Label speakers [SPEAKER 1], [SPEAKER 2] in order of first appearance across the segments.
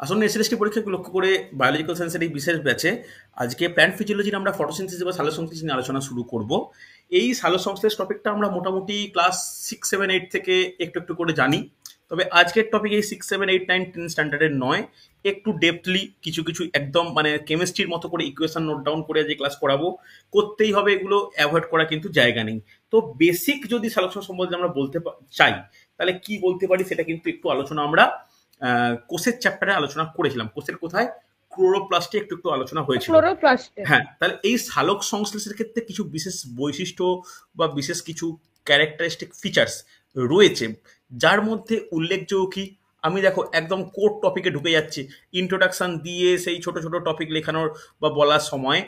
[SPEAKER 1] আসন্ন এসএলএসটি পরীক্ষাকে লক্ষ্য করে বায়োলজিক্যাল সায়েন্সের এই বিশেষ ব্যাচে আজকে প্ল্যান্ট ফিজিওলজির আমরা ফটোসিনথেসিস বা সালোকসংশ্লেষ নিয়ে আলোচনা শুরু করব। এই সালোকসংশ্লেষ টপিকটা আমরা মোটামুটি ক্লাস 6, 7, 8 থেকে একটু একটু করে জানি। তবে আজকের টপিক এই 6, 7, 8, 9, 10 স্ট্যান্ডার্ডের নয়, একটু ডেপথলি কিছু কিছু একদম মানে কেমিস্ট্রির মতো করে ইকুয়েশন নোট ডাউন করে যে ক্লাস করাবো, করতেই হবে, এগুলো অ্যাভয়েড করা কিন্তু জায়গা নেই। তো বেসিক যদি সালোকসংশ্লেষ সম্বন্ধে আমরা বলতে চাই তাহলে কি বলতে পারি সেটা কিন্তু একটু আলোচনা আমরা কোষের চ্যাপ্টারে আলোচনা করেছিলাম। কোষের কোথায়? ক্লোরোপ্লাস্টে একটু একটু আলোচনা হয়েছিল।
[SPEAKER 2] ক্লোরোপ্লাস্টে।
[SPEAKER 1] হ্যাঁ, তাহলে এই সালোক সংশ্লেষের ক্ষেত্রে কিছু বিশেষ বৈশিষ্ট্য বা বিশেষ কিছু ক্যারেক্টারিস্টিক ফিচার্স রয়েছে, যার মধ্যে উল্লেখযোগ্য কি, আমি দেখো একদম কোর টপিকে ঢুকে যাচ্ছি, ইন্ট্রোডাকশন দিয়ে সেই ছোট ছোট টপিক লেখানোর বা বলার সময়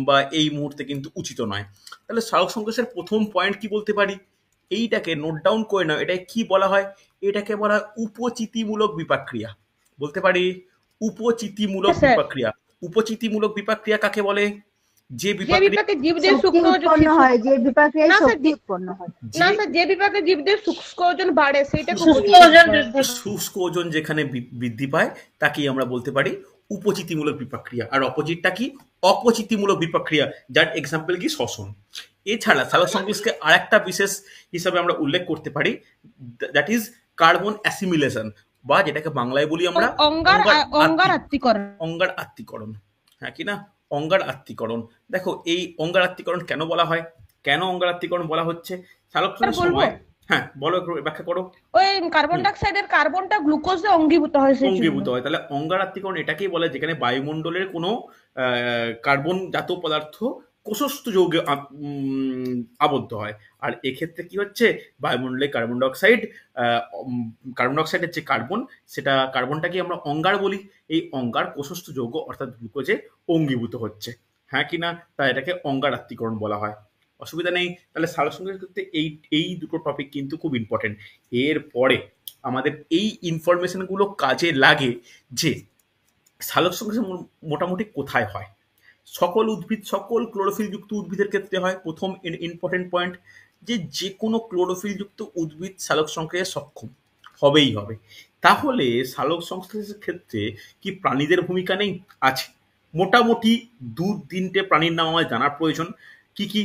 [SPEAKER 1] বা এই মুহূর্তে কিন্তু উচিত নয়। তাহলে সালোক সংশ্লেষের প্রথম পয়েন্ট কি বলতে পারি, এইটাকে নোট ডাউন করে নাও, এটাকে কি বলা হয়? এটাকে বলা হয় উপচিতিমূলক বিপাক্রিয়া। বলতে পারি উপচিতিমূলক
[SPEAKER 2] স্যার,
[SPEAKER 1] বিপাক্রিয়া। উপচিতিমূলক বিপাক্রিয়া কাকে বলে? যে
[SPEAKER 2] যে
[SPEAKER 1] বিপাক্রিয়া
[SPEAKER 2] বিপাকে জীবদের
[SPEAKER 3] শক্তি উৎপন্ন হয়, যে বিপাক্রিয়ায় শক্তি উৎপন্ন হয়।
[SPEAKER 2] না স্যার, যে বিপাকে জীবদের শুষ্ক ওজন বাড়ে সেটাকে
[SPEAKER 1] শুষ্ক ওজন যেখানে বৃদ্ধি পায় তাকেই আমরা বলতে পারি উপচিতিমূলক বিপাক্রিয়া। আর অপোজিটটা কি? অপচিতিমূলক বিপাক্রিয়া, যার এক্সাম্পল কি শ্বসন। এছাড়া সালোক সংশ্লেষকে আরেকটা বিশেষ হিসাবে আমরা উল্লেখ করতে পারি, দ্যাট ইজ কার্বন অ্যাসিমিলেশন, বা যেটাকে বাংলায় বলি আমরা
[SPEAKER 2] অঙ্গার আত্তীকরণ।
[SPEAKER 1] অঙ্গার আত্তীকরণ। হ্যাঁ কি না? অঙ্গার আত্তীকরণ। দেখো এই অঙ্গার আত্তীকরণ কেন বলা হয়, কেন অঙ্গার আত্তীকরণ বলা হচ্ছে সালোক সংশ্লেষের সময়? হ্যাঁ বলো, একটু ব্যাখ্যা করো।
[SPEAKER 2] ওই কার্বন ডাইঅক্সাইডের কার্বনটা গ্লুকোজে অঙ্গীভূত হয়,
[SPEAKER 1] অঙ্গীভূত হয়। তাহলে অঙ্গার আত্তীকরণ এটাকেই বলে যেখানে বায়ুমণ্ডলের কোনো কার্বন জাত পদার্থ কোষস্থ যৌগে আবদ্ধ হয়। আর এক্ষেত্রে কি হচ্ছে, বায়ুমণ্ডলে কার্বন ডাইঅক্সাইড, কার্বন ডাইঅক্সাইডের যে কার্বন, সেটা কার্বনটাকে আমরা অঙ্গার বলি। এই অঙ্গার কোষস্থ যৌগ অর্থাৎ গ্লুকোজে অঙ্গীভূত হচ্ছে। হ্যাঁ কি না? তাই এটাকে অঙ্গার আত্তীকরণ বলা হয়। অসুবিধা নেই। তাহলে সালোক সংশ্লেষের ক্ষেত্রে এই দুটো টপিক কিন্তু খুব ইম্পর্টেন্ট। এরপরে আমাদের এই ইনফরমেশনগুলো কাজে লাগে যে সালোক সংশ্লেষ মোটামুটি কোথায় হয়। সকল উদ্ভিদ, সকল ক্লোরোফিলযুক্ত উদ্ভিদের ক্ষেত্রে হয়। প্রথম ইম্পর্টেন্ট পয়েন্ট, যে কোনো ক্লোরোফিলযুক্ত উদ্ভিদ সালোক সংশ্লেষে সক্ষম হবেই হবে। তাহলে সালোক সংশ্লেষের ক্ষেত্রে কি প্রাণীদের ভূমিকা নেই? আছে। মোটামুটি 2-3টে প্রাণীর নাম আমার জানার প্রয়োজন। কি কি?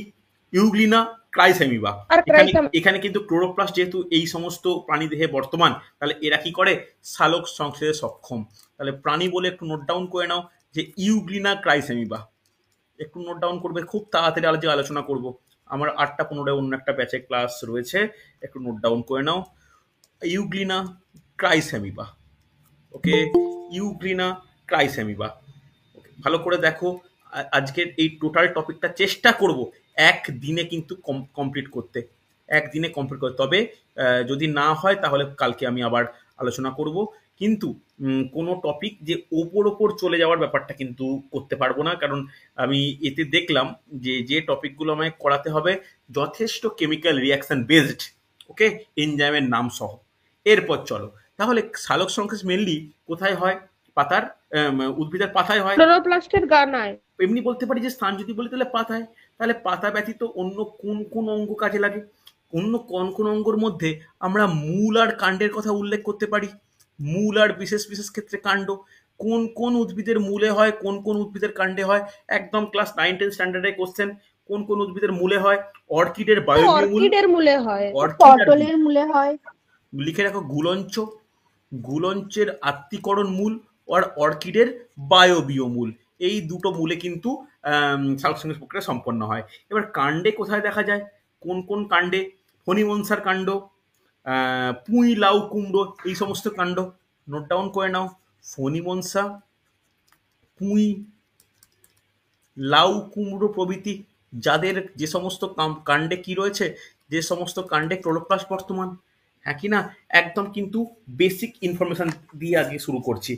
[SPEAKER 1] ইউগ্লিনা, ক্রাইসেমিবা। এখানে কিন্তু ক্লোরোপ্লাস্ট যেহেতু এই সমস্ত প্রাণী দেহে বর্তমান, তাহলে এরা কি করে? সালোক সংশ্লেষে সক্ষম। তাহলে প্রাণী বলে একটু নোট ডাউন করে নাও যে ইউগ্লিনা, ক্রাইসেমিবা। একটু নোট ডাউন করবে, খুব তাড়াতাড়ি আলোচনা করব। আমার 8টা 15টায় অন্য একটা ব্যাচে ক্লাস রয়েছে, একটু নোট ডাউন করে নাও। ইউগ্লিনা, ক্রাইসেমিবা। ওকে, ইউগ্লিনা, ক্রাইসেমিবা। ভালো করে দেখো, আজকের এই টোটাল টপিকটা চেষ্টা করব একদিনে কিন্তু কমপ্লিট করতে, একদিনে কমপ্লিট করতে। তবে যদি না হয় তাহলে কালকে আমি আবার আলোচনা করব। কিন্তু কোনো টপিক যে ওপর চলে যাওয়ার ব্যাপারটা কিন্তু করতে পারবো না, কারণ আমি এতে দেখলাম যে টপিকগুলো আমায় করাতে হবে যথেষ্ট কেমিক্যাল রিয়াকশন বেসড, ওকে, এনজাইমের নাম সহ। এরপর চলো, তাহলে সালোক সংশ্লেষ মেনলি কোথায় হয়? পাতার, উদ্ভিদের পাতায় হয়।
[SPEAKER 2] ক্লোরোপ্লাস্টের গানায়।
[SPEAKER 1] এমনি বলতে পারি যে স্থান যদি বলি তাহলে পাতায়। তাহলে পাতা ব্যতীত অন্য কোন কোন অঙ্গ কাজে লাগে? অন্য কোন কোন অঙ্গর মধ্যে আমরা মূল আর কাণ্ডের কথা উল্লেখ করতে পারি। মূল আর বিশেষ বিশেষ ক্ষেত্রে কাণ্ড। কোন কোন উদ্ভিদের মূলে হয়, কোন কোন উদ্ভিদের কাণ্ডে হয়, একদম ক্লাস 9-10 স্ট্যান্ডার্ডের কোশ্চেন। কোন কোন উদ্ভিদের মূলে হয়? অর্কিডের বায়বীয় মূল,
[SPEAKER 2] অর্কিডের মূলে হয়,
[SPEAKER 3] পটলের মূলে হয়।
[SPEAKER 1] লিখে রাখো গুলঞ্চ, গুলঞ্চের আত্তীকরণ মূল আর অর্কিডের বায়বীয় মূল। এই দুটো মূলে কিন্তু সালোক সংশ্লেষ প্রক্রিয়া সম্পন্ন হয়। এবার কাণ্ডে কোথায় দেখা যায়? কোন কোন কাণ্ডে? ফণিমনসার কাণ্ড, পুঁই, লাউ, কুমড়ো, এই সমস্ত কাণ্ড নোট ডাউন করে নাও। ফণিমনসা, পুঁই, লাউ, কুমড়ো প্রভৃতি, যাদের যে সমস্ত কাণ্ডে কি রয়েছে, যে সমস্ত কাণ্ডে ক্লোরোপ্লাস্ট বর্তমান। হ্যাঁ কি না? একদম কিন্তু বেসিক ইনফরমেশন দিয়ে আগে শুরু করছি।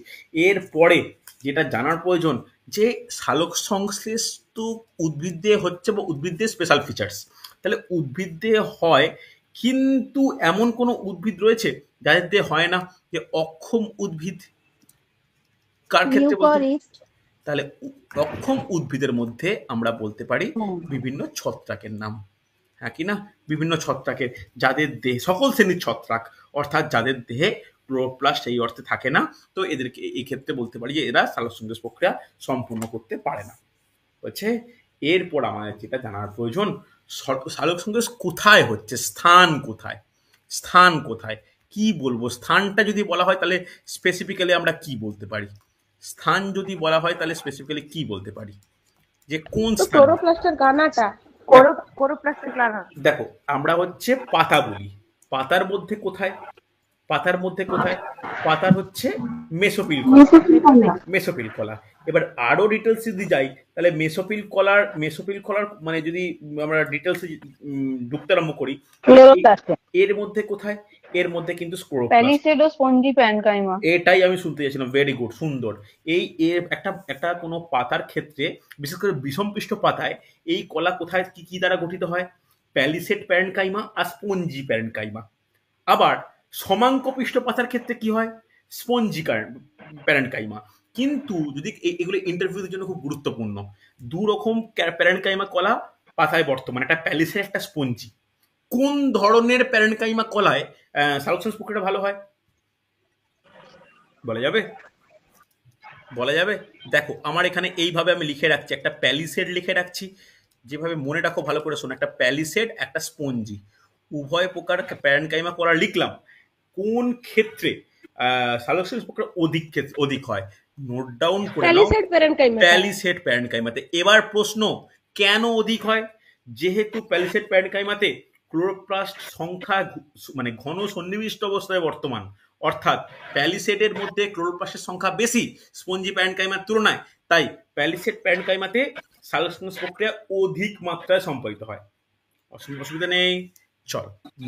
[SPEAKER 1] এরপরে যেটা জানার প্রয়োজন, যে সালোক সংশ্লেষ তো উদ্ভিদে হচ্ছে বা উদ্ভিদের স্পেশাল ফিচার্স। তাহলে উদ্ভিদে হয়, কিন্তু এমন কোনো উদ্ভিদ রয়েছে যাদের দিয়ে হয় না, যে অক্ষম উদ্ভিদ। কার ক্ষেত্রে বলতে? তাহলে অক্ষম উদ্ভিদের মধ্যে আমরা বলতে পারি বিভিন্ন ছত্রাকের নাম। হ্যাঁ কি না? বিভিন্ন ছত্রাকের, যাদের দেহে সকল শ্রেণীর ছত্রাক, অর্থাৎ যাদের দেহে ক্লোরোপ্লাস্ট এই অর্থে থাকে না। তো এদেরকে এই ক্ষেত্রে বলতে পারি যে এরা সালোকসংশ্লেষ প্রক্রিয়া সম্পূর্ণ করতে পারে না। হচ্ছে এরপর আমাদের যেটা জানার প্রয়োজন, সালোকসংশ্লেষ কোথায় হচ্ছে, স্থান কোথায়, স্থান কোথায়, কি বলবো, স্থানটা যদি বলা হয় তাহলে স্পেসিফিক্যালি আমরা কি বলতে পারি, স্থান যদি বলা হয় তাহলে স্পেসিফিক্যালি কি বলতে পারি, যে কোন
[SPEAKER 2] তো
[SPEAKER 1] স্থান।
[SPEAKER 2] ক্লোরোপ্লাস্টের গানাটা
[SPEAKER 3] ক্লোরোপ্লাস্টের গানা
[SPEAKER 1] দেখো আমরা হচ্ছে পাতা বলি, পাতার মধ্যে কোথায়, পাতার মধ্যে কোথায়, পাতার হচ্ছে মেসোপিল কলা, মেসোপিল কলা। এবার আরো ডিটেলস যদি যাই তাহলে মেসোপিল কলার মানে যদি আমরা ডিটেলসে ঢুকতে আরম্ভ করি, এর মধ্যে কোথায়, এর মধ্যে কিন্তু এটাই আমি শুনতে চাইছিলাম। ভেরি গুড, সুন্দর। এই এর একটা কোনো পাতার ক্ষেত্রে, বিশেষ করে বিষমপৃষ্ঠ পাতায় এই কলা কোথায় কি কি দ্বারা গঠিত হয়, প্যালিসেড প্যারেনকাইমা আর স্পঞ্জি প্যারেনকাইমা। আবার সমাঙ্কপৃষ্ঠ পাতার ক্ষেত্রে কি হয়, স্পঞ্জি প্যারেনকাইমা। কিন্তু যদি এগুলো ইন্টারভিউর জন্য খুব গুরুত্বপূর্ণ, দু রকম প্যারেনকাইমা কলা পাতায় বর্তমানে, একটা প্যালিসেড একটা স্পঞ্জি। কোন ধরনের প্যারেনকাইমা কলায় সালোকসংশ্লেষ প্রক্রিয়াটা ভালো হয় বলা যাবে, বলা যাবে? দেখো আমার এখানে এইভাবে আমি লিখে রাখছি, একটা প্যালিসেড লিখে রাখছি, যেভাবে মনে রাখো ভালো করে শোনো, একটা প্যালিসেড একটা স্পঞ্জি, উভয় প্রকার প্যারেনকাইমা কলা লিখলাম। কোন ক্ষেত্রে সালোকসংশ্লেষ প্রক্রিয়া অধিক হয়, নোট ডাউন করে নাও,
[SPEAKER 2] প্যালিসেড প্যারেনকাইমা।
[SPEAKER 1] প্যালিসেড প্যারেনকাইমাতে। এবার প্রশ্ন, কেন অধিক হয়? যেহেতু প্যালিসেড প্যারেনকাইমাতে ক্লোরোপ্লাস্ট সংখ্যা মানে ঘন সন্নিবিষ্ট অবস্থায় বর্তমান, অর্থাৎ প্যালিসেডের মধ্যে ক্লোরোপ্লাস্টের সংখ্যা বেশি স্পঞ্জি প্যারেনকাইমার তুলনায়, তাই প্যালিসেড প্যারেনকাইমাতে সালোকসংশ্লেষ প্রক্রিয়া অধিক মাত্রায় সম্পাদিত হয়। অসুবিধা নেই। চল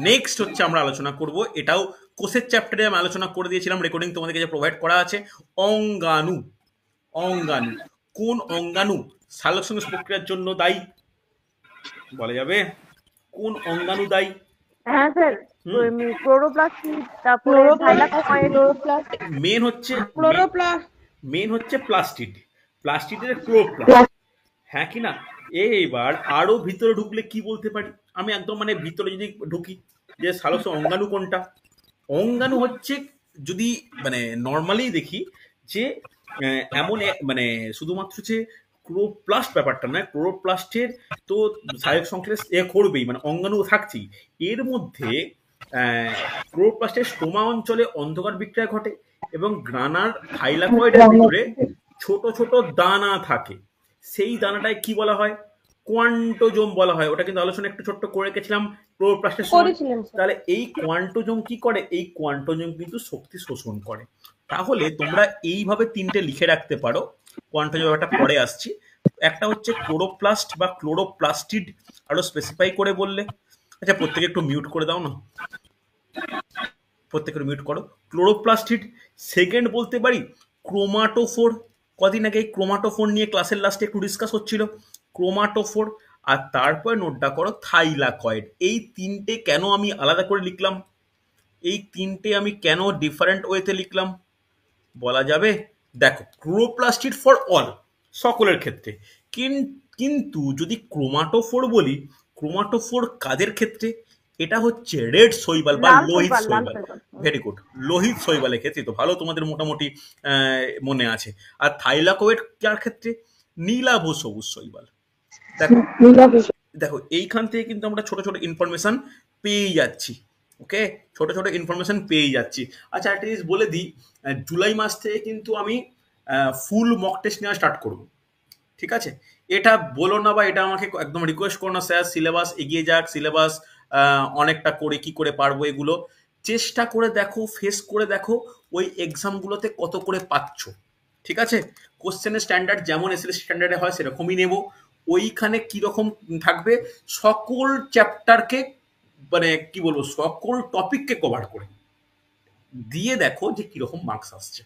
[SPEAKER 1] নেক্সট হচ্ছে আমরা আলোচনা করব, এটাও কোষের চ্যাপ্টারে আমি আলোচনা করে দিয়েছিলাম, রেকর্ডিং তোমাদের কাছে প্রোভাইড করা আছে। অঙ্গাণু। অঙ্গাণু, কোন অঙ্গাণু সালোকসংশ্লেষ প্রক্রিয়ার জন্য দায়ী বলা যাবে? কোন অঙ্গাণু দায়ী?
[SPEAKER 3] হ্যাঁ স্যার, ক্লোরোপ্লাস্ট, তারপরে
[SPEAKER 2] মেন
[SPEAKER 1] হচ্ছে প্লাস্টিড, প্লাস্টিডের ক্লোরোপ্লাস্ট, হ্যাঁ কি না? এইবার আরো ভিতরে ঢুকলে কি বলতে পারি, আমি একদম মানে ভিতরে যদি ঢুকি, যে সালোকসংশ্লেষ অঙ্গাণু কোনটা, অঙ্গাণু হচ্ছে যদি মানে নর্মালি দেখি যে এমন মানে শুধুমাত্র যে ক্লোরোপ্লাস্ট ব্যাপারটা নয়, ক্লোরোপ্লাস্টের তো সালোকসংশ্লেষ করবেই, মানে অঙ্গাণু থাকছেই, এর মধ্যে ক্লোরোপ্লাস্টের স্টোমা অঞ্চলে অন্ধকার বিক্রিয়া ঘটে এবং গ্রানার থাইলাকয়েডের ভিতরে ছোট ছোট দানা থাকে, সেই দানাটায় কি বলা হয়, কোয়ান্টোজোম বলা হয়। ওটা কিন্তু আলোচনা একটু ছোট্ট করে রেখেছিলাম ক্লোরোপ্লাস্টের সময়। তাহলে এই কোয়ান্টোজোম কি করে, এই কোয়ান্টোজোম কিন্তু শক্তি শোষণ করে। তাহলে তোমরা এইভাবে তিনটে লিখে রাখতে পারো, কোয়ান্টোজোম একটা পরে আসছি। একটা হচ্ছে ক্লোরোপ্লাস্ট বা ক্লোরোপ্লাস্টিড, আরো স্পেসিফাই করে বললে। আচ্ছা প্রত্যেকে একটু মিউট করে দাও না, প্রত্যেকের মিউট করো। ক্লোরোপ্লাস্টিড। সেকেন্ড বলতে পারি ক্রোমাটোফোর, কদিন আগে ক্রোমাটোফোর নিয়ে ক্লাসের লাস্টে একটু ডিসকাস হচ্ছিল, ক্রোমাটোফোর। আর তারপরে নোটটা করো থাইলাকয়েড। এই তিনটে কেন আমি আলাদা করে লিখলাম, এই তিনটে আমি কেন ডিফারেন্ট ওয়েতে লিখলাম বলা যাবে? দেখো ক্লোরোপ্লাস্টিড ফর অল, সকলের ক্ষেত্রে, কিন্তু যদি ক্রোমাটোফোর বলি, ক্রোমাটোফোর কাদের ক্ষেত্রে, এটা হচ্ছে রেড শৈবাল বা লোহিত শৈবাল। ভেরি গুড, লোহিত শৈবালের ক্ষেত্রে, তো ভালো তোমাদের মোটামুটি মনে আছে। আর থাইলাকয়েড কার ক্ষেত্রে, নীলাভ সবুজ শৈবাল। দেখো দেখো এইখান থেকে কিন্তু আমরা ছোট ছোট ইনফরমেশন পেয়ে যাচ্ছি, ওকে, ছোট ছোট ইনফরমেশন পেয়ে যাচ্ছি। আচ্ছা একটা জিনিস বলে দিই, জুলাই মাস থেকে কিন্তু আমি ফুল মক টেস্ট নেওয়া স্টার্ট করব, ঠিক আছে? এটা বলো না বা এটা আমাকে একদম রিকোয়েস্ট করো না, স্যার সিলেবাস এগিয়ে যাক, সিলেবাস অনেকটা করে কি করে পারবো, এগুলো চেষ্টা করে দেখো, ফেস করে দেখো ওই এক্সামগুলোতে কত করে পাচ্ছ, ঠিক আছে? কোশ্চেনের স্ট্যান্ডার্ড যেমন এসএসসি স্ট্যান্ডার্ডে হয় সেরকমই নেব। ওইখানে কিরকম থাকবে, সকল চ্যাপ্টারকে মানে কি বলবো, সকল টপিককে কভার করে দিয়ে দেখো যে কিরকম মার্কস আসছে,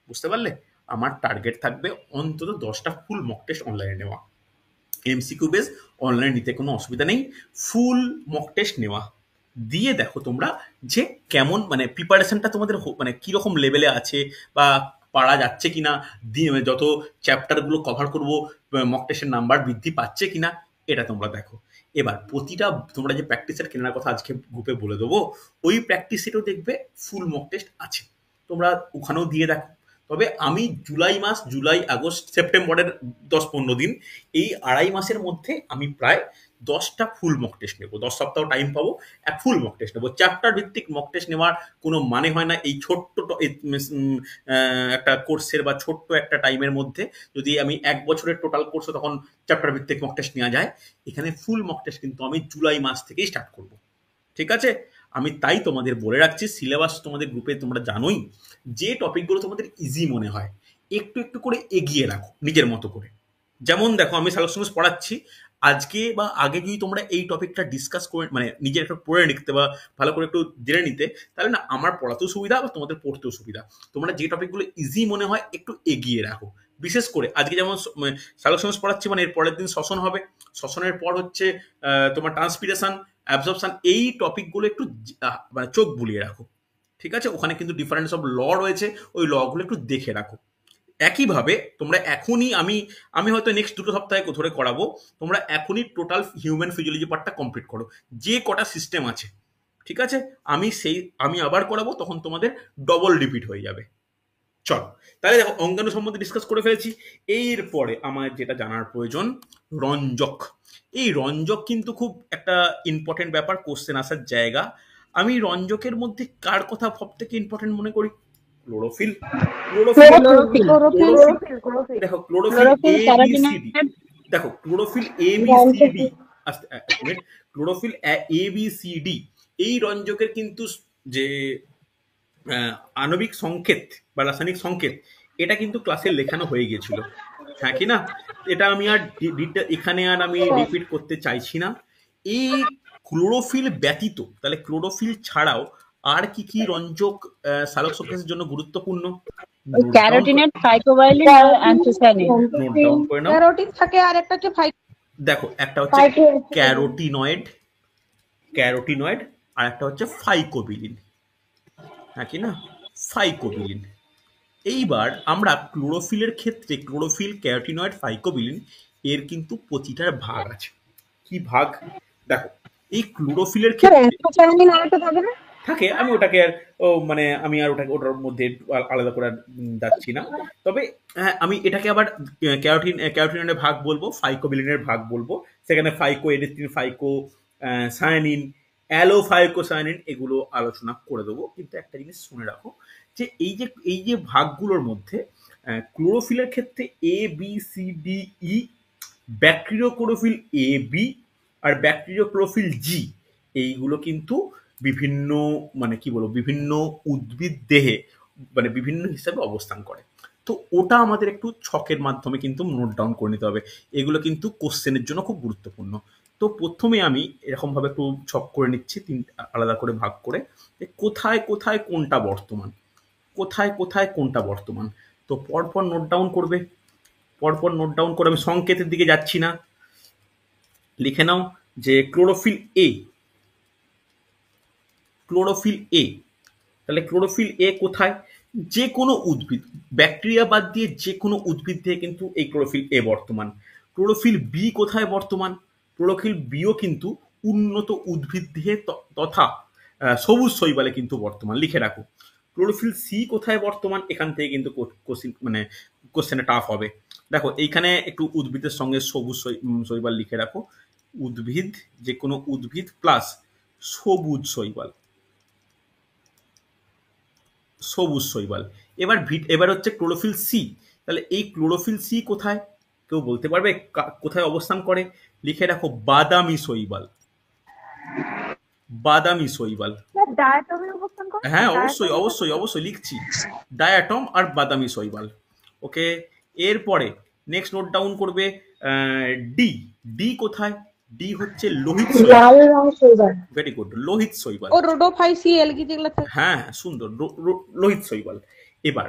[SPEAKER 1] বুঝতে পারলে? আমার টার্গেট থাকবে অন্তত 10টা ফুল মক টেস্ট অনলাইনে নেওয়া, এমসিকিউ বেস অনলাইন নিতে কোনো অসুবিধা নেই, ফুল মক টেস্ট নেওয়া দিয়ে দেখো তোমরা যে কেমন মানে প্রিপারেশনটা তোমাদের মানে কিরকম লেভেলে আছে বা পারা যাচ্ছে কিনা, যত চ্যাপ্টারগুলো কভার করবো মক টেস্টের নাম্বার বৃদ্ধি পাচ্ছে কিনা, এটা তোমরা দেখো। এবার প্রতিটা তোমরা যে প্র্যাকটিস সেট কেনার কথা আজকে গ্রুপে বলে দেবো, ওই প্র্যাকটিস সেটও দেখবে ফুল মক টেস্ট আছে, তোমরা ওখানেও দিয়ে দেখো। তবে আমি জুলাই আগস্ট সেপ্টেম্বরের 10-15 দিন, এই আড়াই মাসের মধ্যে আমি প্রায় 10টা ফুল মক টেস্ট নেবো। 10 সপ্তাহ টাইম পাবো, এক ফুল মক টেস্ট নেবো। চ্যাপ্টার ভিত্তিক মক টেস্ট নেওয়ার কোনো মানে হয় না এই ছোট্ট একটা কোর্সের বা ছোট্ট একটা টাইমের মধ্যে। যদি আমি 1 বছরের টোটাল কোর্স, তখন চ্যাপ্টার ভিত্তিক মক টেস্ট নেওয়া যায়। এখানে ফুল মক টেস্ট কিন্তু আমি জুলাই মাস থেকেই স্টার্ট করব, ঠিক আছে? আমি তাই তোমাদের বলে রাখছি, সিলেবাস তোমাদের গ্রুপে তোমরা জানোই, যে টপিকগুলো তোমাদের ইজি মনে হয় একটু একটু করে এগিয়ে রাখো নিজের মতো করে। যেমন দেখো, আমি সালোকসংস পড়াচ্ছি, আজকে বা আগে যদি তোমরা এই টপিকটা ডিসকাস করে মানে নিজের একটু পড়ে নিতে বা ভালো করে একটু জেনে নিতে, তাহলে না আমার পড়াতেও সুবিধা বা তোমাদের পড়তেও সুবিধা। তোমরা যে টপিকগুলো ইজি মনে হয় একটু এগিয়ে রাখো। বিশেষ করে আজকে যেমন সালোকসংস পড়াচ্ছি, মানে এর পরের দিন শ্বসন হবে, শ্বসনের পর হচ্ছে তোমার ট্রান্সপিরেশন, অ্যাবজর্পশন, এই টপিকগুলো একটু মানে চোখ বুলিয়ে রাখো, ঠিক আছে? ওখানে কিন্তু ডিফারেন্স অফ ল রয়েছে, ওই লগুলো একটু দেখে রাখো। একইভাবে তোমরা এখনই, আমি হয়তো নেক্সট 2 সপ্তাহে ধরে করাবো, তোমরা এখনই টোটাল হিউম্যান ফিজিওলজি পার্টটা কমপ্লিট করো, যে কটা সিস্টেম আছে, ঠিক আছে? আমি আবার করাবো, তখন তোমাদের ডবল রিপিট হয়ে যাবে। চলো, তাহলে দেখো অঙ্গাণু সম্বন্ধে ডিসকাস করে ফেলেছি। এরপরে আমার যেটা জানার প্রয়োজন, রঞ্জক। এই রঞ্জক কিন্তু খুব একটা ইম্পর্টেন্ট ব্যাপার, কোশ্চেন আসার জায়গা। আমি রঞ্জকের মধ্যে কার কথা সব থেকে ইম্পর্টেন্ট মনে করি? ক্লোরোফিল। Chlorophyll
[SPEAKER 2] chlorophyll,
[SPEAKER 3] chlorophyll.
[SPEAKER 1] দেখো, chlorophyll A B C D, দেখো chlorophyll A B C D, chlorophyll A B C D, এই রঞ্জকের কিন্তু যে আণবিক সংকেত বা রাসায়নিক সংকেত, এটা কিন্তু ক্লাসে লেখানো হয়ে গিয়েছিল, হ্যাঁ কি না? এটা আমি আর এখানে আর আমি রিপিট করতে চাইছি না। এই ক্লোরোফিল ব্যতীত, তাহলে ক্লোরোফিল ছাড়াও আর কি কি রঞ্জক সালোক সংশ্লেষের জন্য গুরুত্বপূর্ণ?
[SPEAKER 4] ক্যারোটিনেট, ফাইকোবায়োলিন আর অ্যান্থোসায়ানিন।
[SPEAKER 1] নোট ডাউন করে নাও।
[SPEAKER 2] ক্যারোটিন থাকে আর একটা হচ্ছে
[SPEAKER 1] দেখো, একটা হচ্ছে ক্যারোটিনয়েড আর একটা হচ্ছে ফাইকোবিলিন, হ্যাঁ কি না? ফাইকোবিলিন। এইবার আমরা ক্লোরোফিলের ক্ষেত্রে ক্লোরোফিল, ক্যারোটিনয়েড, ফাইকোবিলিন, এর কিন্তু প্রতিটার ভাগ আছে। কি ভাগ? দেখো, এই ক্লোরোফিলের ক্ষেত্রে থাকে, আমি ওটাকে আর মানে আমি আর ওটার মধ্যে আলাদা করে যাচ্ছি না। তবে হ্যাঁ, আমি এটাকে আবার ক্যারোটিনের ভাগ বলবো, ফাইকোবিলিনের ভাগ বলবো। সেখানে ফাইকো এডেস্টিন, ফাইকো সায়ানিন, অ্যালোফাইকোসায়ানিন, এগুলো আলোচনা করে দেবো। কিন্তু একটা জিনিস শুনে রাখো, যে এই যে ভাগগুলোর মধ্যে ক্লোরোফিলের ক্ষেত্রে A B C D E, bacteriochlorophyll A B আর ব্যাকটেরিয় ক্লোরোফিল জি, এইগুলো কিন্তু বিভিন্ন মানে কি বলবো, বিভিন্ন উদ্ভিদ দেহে মানে বিভিন্ন হিসাবে অবস্থান করে। তো ওটা আমাদের একটু ছকের মাধ্যমে কিন্তু নোট ডাউন করে নিতে হবে। এগুলো কিন্তু কোশ্চেনের জন্য খুব গুরুত্বপূর্ণ। তো প্রথমে আমি এরকমভাবে একটু ছক করে নিচ্ছি, আলাদা করে ভাগ করে, যে কোথায় কোথায় কোনটা বর্তমান, কোথায় কোথায় কোনটা বর্তমান। তো পরপর নোট ডাউন করবে, পরপর নোট ডাউন করে, আমি সংকেতের দিকে যাচ্ছি না। লিখে নাও যে ক্লোরোফিল এ, ক্লোরোফিল এ, তাহলে ক্লোরোফিল এ কোথায়? যে কোনো উদ্ভিদ, ব্যাকটেরিয়া বাদ দিয়ে যে কোনো উদ্ভিদ দিয়ে কিন্তু এই ক্লোরোফিল এ বর্তমান। ক্লোরোফিল বি কোথায় বর্তমান? ক্লোরোফিল বিও কিন্তু উন্নত উদ্ভিদ দেহে তথা সবুজ শৈবালে কিন্তু বর্তমান, লিখে রাখো। ক্লোরোফিল সি কোথায় বর্তমান? এখান থেকে কিন্তু মানে কোশ্চেনে টাফ হবে। দেখো, এইখানে একটু উদ্ভিদের সঙ্গে সবুজ শৈবাল লিখে রাখো। উদ্ভিদ, যে কোনো উদ্ভিদ প্লাস সবুজ শৈবাল, সবুজ শৈবাল। এবার হচ্ছে ক্লোরোফিল সি। তাহলে এই ক্লোরোফিল সি কোথায়? কেউ বলতে পারবে কোথায় অবস্থান করে? লিখে রাখো বাদামি শৈবাল, বাদামি শৈবাল।
[SPEAKER 3] ডায়াটমে অবস্থান করে?
[SPEAKER 1] হ্যাঁ, অবশ্যই অবশ্যই অবশ্যই লিখছি, ডায়াটম আর বাদামি শৈবাল। ওকে, এরপরে নেক্সট নোট ডাউন করবে ডি। ডি কোথায়? ডি হচ্ছে লোহিত শৈবাল। ভেরি গুড, লোহিত শৈবাল।
[SPEAKER 2] ও রোডোফাইসিয়েল কি যেগুলো থাকে।
[SPEAKER 1] হ্যাঁ, সুন্দর, লোহিত শৈবাল। এবার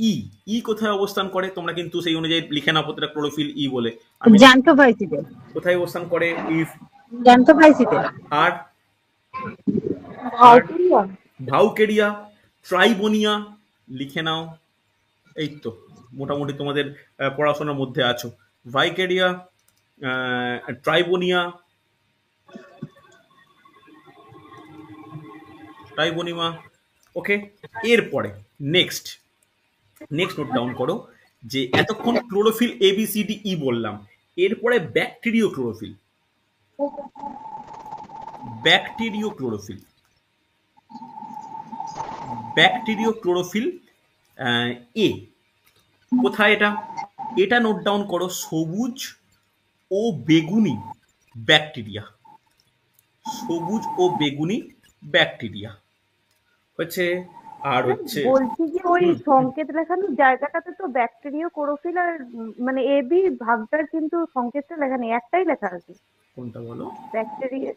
[SPEAKER 1] ই, ই কোথায় অবস্থান করে? তোমরা কিন্তু সেই অনুযায়ী লিখে নাও প্রতিটা ক্লোরোফিল ই বলে। আমি
[SPEAKER 4] জ্যান্থোফাইসিতে।
[SPEAKER 1] কোথায় অবস্থান করে?
[SPEAKER 4] জ্যান্থোফাইসিতে।
[SPEAKER 1] আর ভাউকেরিয়া, ট্রাইবোনিয়া, লিখে নাও। এই তো মোটামুটি তোমাদের পড়াশোনার মধ্যে আছো। ভাইকেরিয়া, ট্রাইবোনিয়া, তাই বনিমা। ওকে, এরপরে নেক্সট নোট ডাউন করো যে এতক্ষণ ক্লোরোফিল ABCDE বললাম, এরপরে ব্যাকটেরিও ক্লোরোফিল। এ কোথায়? এটা নোট ডাউন করো, সবুজ ও বেগুনি ব্যাকটেরিয়া। হচ্ছে। আর হচ্ছে
[SPEAKER 3] বলছি যে ওই সংকেত লেখানোর জায়গাটাতে তো ব্যাকটেরিয়া ক্লোরোফিল আর মানে এবি ভাগটার কিন্তু সংকেতটা লেখা নেই, একটাই লেখা আছে
[SPEAKER 1] কোনটা বলো?
[SPEAKER 3] ব্যাকটেরিয়া।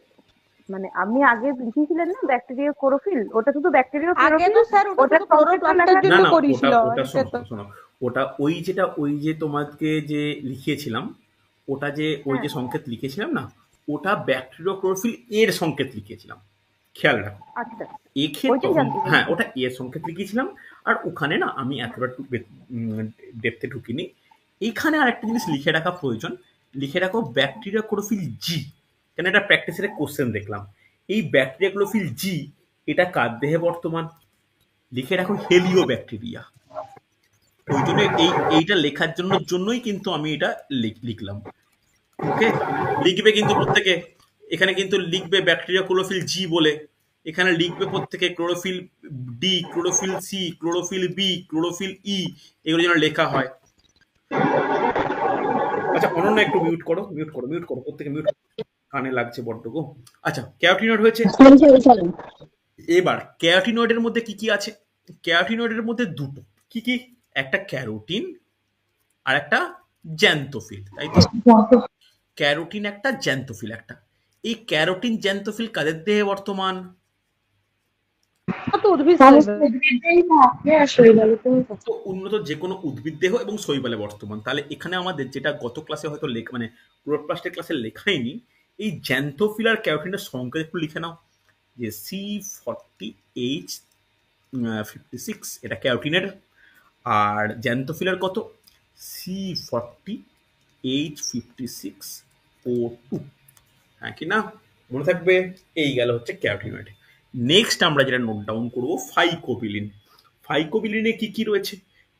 [SPEAKER 3] মানে আপনি আগে লিখেছিলেন না ব্যাকটেরিয়া ক্লোরোফিল, ওটা শুধু ব্যাকটেরিয়া
[SPEAKER 2] আগে তো স্যার ওটা শুধু ক্লোরোপ্লাস্টের
[SPEAKER 1] না
[SPEAKER 2] জন্য
[SPEAKER 1] না,
[SPEAKER 2] করিয়েছিল।
[SPEAKER 1] শোনো, ওটা ওই যে তোমাকে যে লিখিয়েছিলাম, ওটা যে ওই যে সংকেত লিখেছিলাম না, ওটা ব্যাকটেরিয়া ক্লোরোফিল এর সংকেত লিখেছিলাম, খেয়াল রাখো।
[SPEAKER 3] আচ্ছা,
[SPEAKER 1] এক্ষেত্রে হ্যাঁ, ওটা এর সংকেত লিখেছিলাম। আর ওখানে না আমি এতবার ডেপথে ঢুকিনি। এইখানে আর একটা জিনিস লিখে রাখা প্রয়োজন, লিখে রাখো ব্যাকটেরিয়া ক্লোরোফিল জি, কেন এটা প্র্যাকটিসের কোশ্চেন দেখলাম। এই ব্যাকটেরিয়া ক্লোরোফিল জি এটা কার দেহে বর্তমান? লিখে রাখো হেলিও ব্যাকটেরিয়া। ওই জন্য এইটা লেখার জন্যই কিন্তু আমি এটা লিখলাম। ওকে, লিখবে কিন্তু প্রত্যেকে, এখানে কিন্তু লিখবে ব্যাকটেরিয়া ক্লোরোফিল জি বলে, এখানে লিখবে প্রত্যেকে chlorophyll D, chlorophyll C, chlorophyll B, chlorophyll E, এগুলো যেন লেখা হয়। আচ্ছা অনন্য একটু মিউট করো প্রত্যেকে মিউট, কানে লাগছে বড্ড গো। আচ্ছা, ক্যারোটিনয়েড হয়েছে। এবার ক্যারোটিনয়েডের মধ্যে কি কি আছে? ক্যারোটিনয়েডের মধ্যে দুটো, কি কি? একটা ক্যারোটিন আর একটা জ্যান্থোফিল, তাই তো? ক্যারোটিন একটা, জ্যান্থোফিল একটা। এই ক্যারোটিন জ্যান্থোফিল কাদের দেহে বর্তমান?
[SPEAKER 2] তো উদ্ভিদ
[SPEAKER 1] তো উন্নত যে কোনো উদ্ভিদ দেহ এবং শৈবালে বর্তমান। তাহলে এখানে আমাদের যেটা গত ক্লাসে হয়তো মানে ক্লোরোপ্লাস্টের ক্লাসে লেখাইনি, এই জ্যান্থোফিল আর ক্যারোটিনের সংকেত একটু লিখে নাও, যে C40H56 এটা ক্যারোটিনের, আর জ্যান্থোফিলের কত? C40H56O2। হ্যাঁ কি না? মনে থাকবে। এই গেল হচ্ছে ক্যারোটিনয়েড। নেক্সট আমরা যেটা নোট ডাউন করবো ফাইকোবিলিন। ফাইকোবিলিনে কি কি রয়েছে?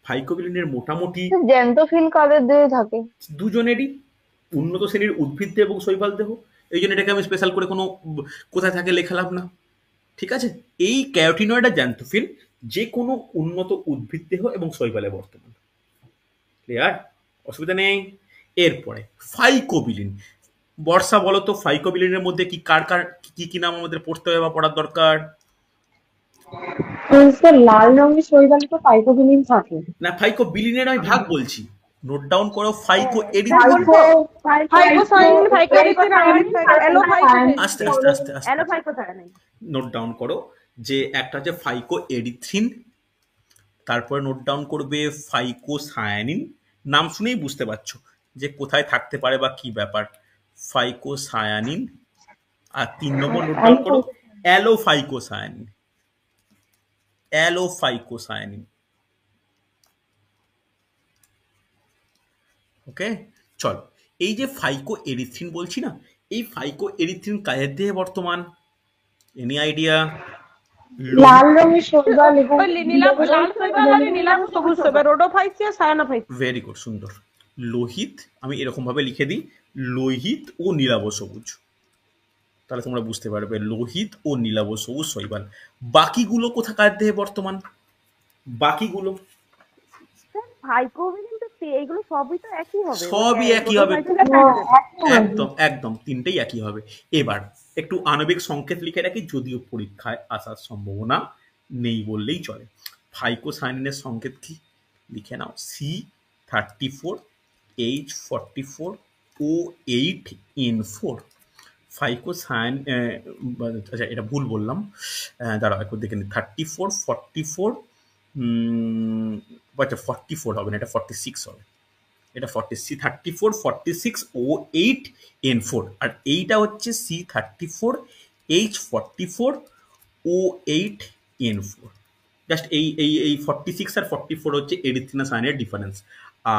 [SPEAKER 1] ফাইকোবিলিনের মোটামুটি
[SPEAKER 3] জ্যান্থোফিল কাদের দেহে থাকে?
[SPEAKER 1] দুজনেরই, উন্নত শ্রেণীর উদ্ভিদ দেহ এবং শৈবাল দেহ। এই জন্য এটাকে আমি স্পেশাল করে কোনো কোথায় থাকে লেখালাম না, ঠিক আছে? এই ক্যারোটিনয়েড আর জ্যান্থোফিল যে কোনো উন্নত উদ্ভিদ দেহ এবং শৈবালে বর্তমান। ক্লিয়ার? অসুবিধা নেই। এরপরে ফাইকোবিলিন। বর্ষা বলো তো ফাইকোবিলিনের মধ্যে কি কার কার কি নাম আমাদের পড়তে হবে বা পড়ার দরকার?
[SPEAKER 4] লাল রঙের শৈবালে তো ফাইকোবিলিন থাকে
[SPEAKER 1] না, ফাইকোবিলিনের আমি ভাগ বলছি, নোট ডাউন করো। ফাইকো আস্তে নোট ডাউন করো, যে একটা হচ্ছে ফাইকো এরিথ্রিন, তারপরে নোট ডাউন করবে ফাইকোসায়ানিন। নাম শুনেই বুঝতে পারছো যে কোথায় থাকতে পারে বা কি ব্যাপার, ফাইকোসায়ানিন। আর 3 নম্বর নোট ডাউন করো অ্যালোফাইকোসায়ানিন। ওকে, চলো। এই যে ফাইকো এরিথ্রিন বলছি না, এই ফাইকো এরিথ্রিন কাদের দেহে বর্তমান? Any idea?
[SPEAKER 4] লাল রঙের শৈবাল এবং
[SPEAKER 1] ভেরি গুড, সুন্দর। লোহিত, আমি এরকম ভাবে লিখে দিই, লোহিত ও নীলাভ সবুজ, তাহলে তোমরা বুঝতে পারবে লোহিত ও নীলাভ সবুজ শৈবাল। বাকিগুলো কোথাকার দেহে বর্তমান? বাকিগুলো সবই একই হবে, একদম তিনটেই একই হবে। এবার একটু আণবিক সংকেত লিখে রাখি, যদিও পরীক্ষায় আসার সম্ভাবনা নেই বললেই চলে। ফাইকোসায়ানিনের সংকেত কি? লিখে নাও C34H44O8N4। ফাইকোসায়ান, আচ্ছা এটা ভুল বললাম, দাঁড়াও একটু দেখে নিই। 34 আচ্ছা 44 হবে না, এটা 46 হবে, এটা 34 46O8N4, আর এইটা হচ্ছে C34H44O8N4। জাস্ট এই 46 আর 44 হচ্ছে এরিথ্রিনাসায়ানের ডিফারেন্স।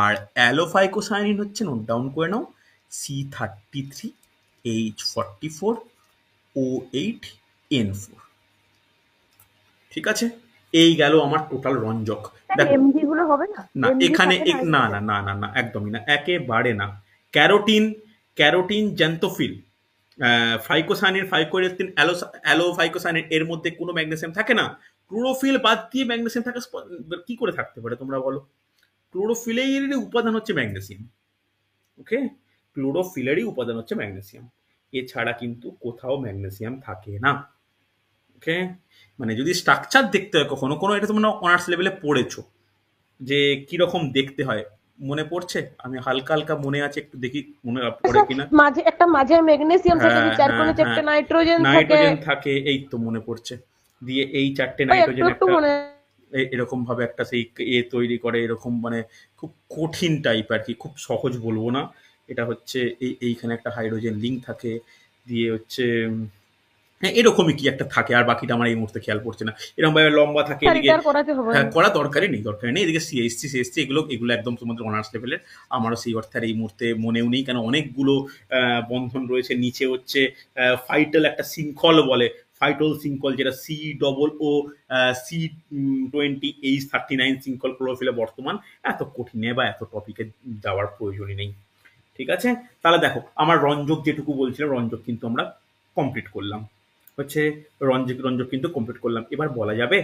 [SPEAKER 1] আর অ্যালোফাইকোসায়ানিন হচ্ছে, নোট ডাউন করে নাও, C33H44O8N4। ঠিক আছে, এই গেল আমার টোটাল রঞ্জক। দেখো
[SPEAKER 3] এমজি গুলো হবে না?
[SPEAKER 1] না,
[SPEAKER 3] MG
[SPEAKER 1] এখানে
[SPEAKER 3] থাকে না
[SPEAKER 1] না
[SPEAKER 3] এটাতে?
[SPEAKER 1] না না না না, একদমই না, একেবারে না। ক্যারোটিন, ক্যারোটিন, জ্যান্থোফিল, ফাইকোসায়ানিন, ফাইকোরেথিন, অ্যালোফাইকোসায়ানিন, এর মধ্যে কোনো ম্যাগনেসিয়াম থাকে না। ক্লোরোফিল বাদ দিয়ে ম্যাগনেসিয়াম থাকে কি করে থাকতে পারে তোমরা বলো? ক্লোরোফিলেরই উপাদান হচ্ছে ম্যাগনেসিয়াম। ওকে, ক্লোরোফিলেরই উপাদান হচ্ছে ম্যাগনেসিয়াম, এছাড়া কিন্তু কোথাও ম্যাগনেসিয়াম থাকে না। ওকে, মানে যদি স্ট্রাকচার দেখতে হয় কখনো কোনো, এটা তোমরা অনার্স লেভেলে পড়েছো যে কিরকম দেখতে হয়, মনে পড়ছে? আমি হালকা হালকা মনে আছে, একটু দেখি মনে পড়ে কিনা।
[SPEAKER 2] মাঝে একটা মাঝে ম্যাগনেসিয়াম থাকে,
[SPEAKER 1] হ্যাঁ
[SPEAKER 2] যে চার
[SPEAKER 1] হ্যাঁ
[SPEAKER 2] কোণে চারটে
[SPEAKER 1] হ্যাঁ,
[SPEAKER 2] নাইট্রোজেন থাকে।
[SPEAKER 1] নাইট্রোজেন থাকে, এই তো মনে পড়ছে। দিয়ে এই চারটে
[SPEAKER 2] ওই একটু
[SPEAKER 1] নাইট্রোজেন
[SPEAKER 2] একটু
[SPEAKER 1] একটা
[SPEAKER 2] মনে।
[SPEAKER 1] এরকম ভাবে একটা সেই তৈরি করে, এরকম মানে খুব কঠিন টাইপ আর কি, খুব সহজ বলবো না। এটা হচ্ছে এইখানে একটা হাইড্রোজেন লিঙ্ক থাকে, দিয়ে হচ্ছে হ্যাঁ এরকমই কি একটা থাকে, আর বাকিটা আমার এই মুহূর্তে খেয়াল পড়ছে না। এরকম ভাবে লম্বা থাকে
[SPEAKER 2] স্যার
[SPEAKER 1] এদিকে।
[SPEAKER 2] এটা আর করাতে হবে
[SPEAKER 1] হ্যাঁ,
[SPEAKER 2] না।
[SPEAKER 1] করা দরকারই নেই, দরকারই নেই। এদিকে সিএসসি সিএসসি এগুলো এগুলো একদম তোমাদের অনার্স লেভেলের। আমারও সেই অর্থে আর এই মুহূর্তে মনেও নেই, কেন অনেকগুলো বন্ধন রয়েছে। নিচে হচ্ছে ফাইটাল একটা শৃঙ্খল বলে, ফাইটল শৃঙ্খল, যেটা COO C20H39 শৃঙ্খল ক্লোরোফিলে বর্তমান। এত কঠিনে বা এত টপিকে যাওয়ার প্রয়োজনই নেই। ঠিক আছে, তাহলে দেখো আমার রঞ্জক যেটুকু বলছিলাম, রঞ্জক কিন্তু আমরা কমপ্লিট করলাম, হচ্ছে রঞ্জক রঞ্জক কিন্তু কমপ্লিট করলাম। এবার বলা যাবে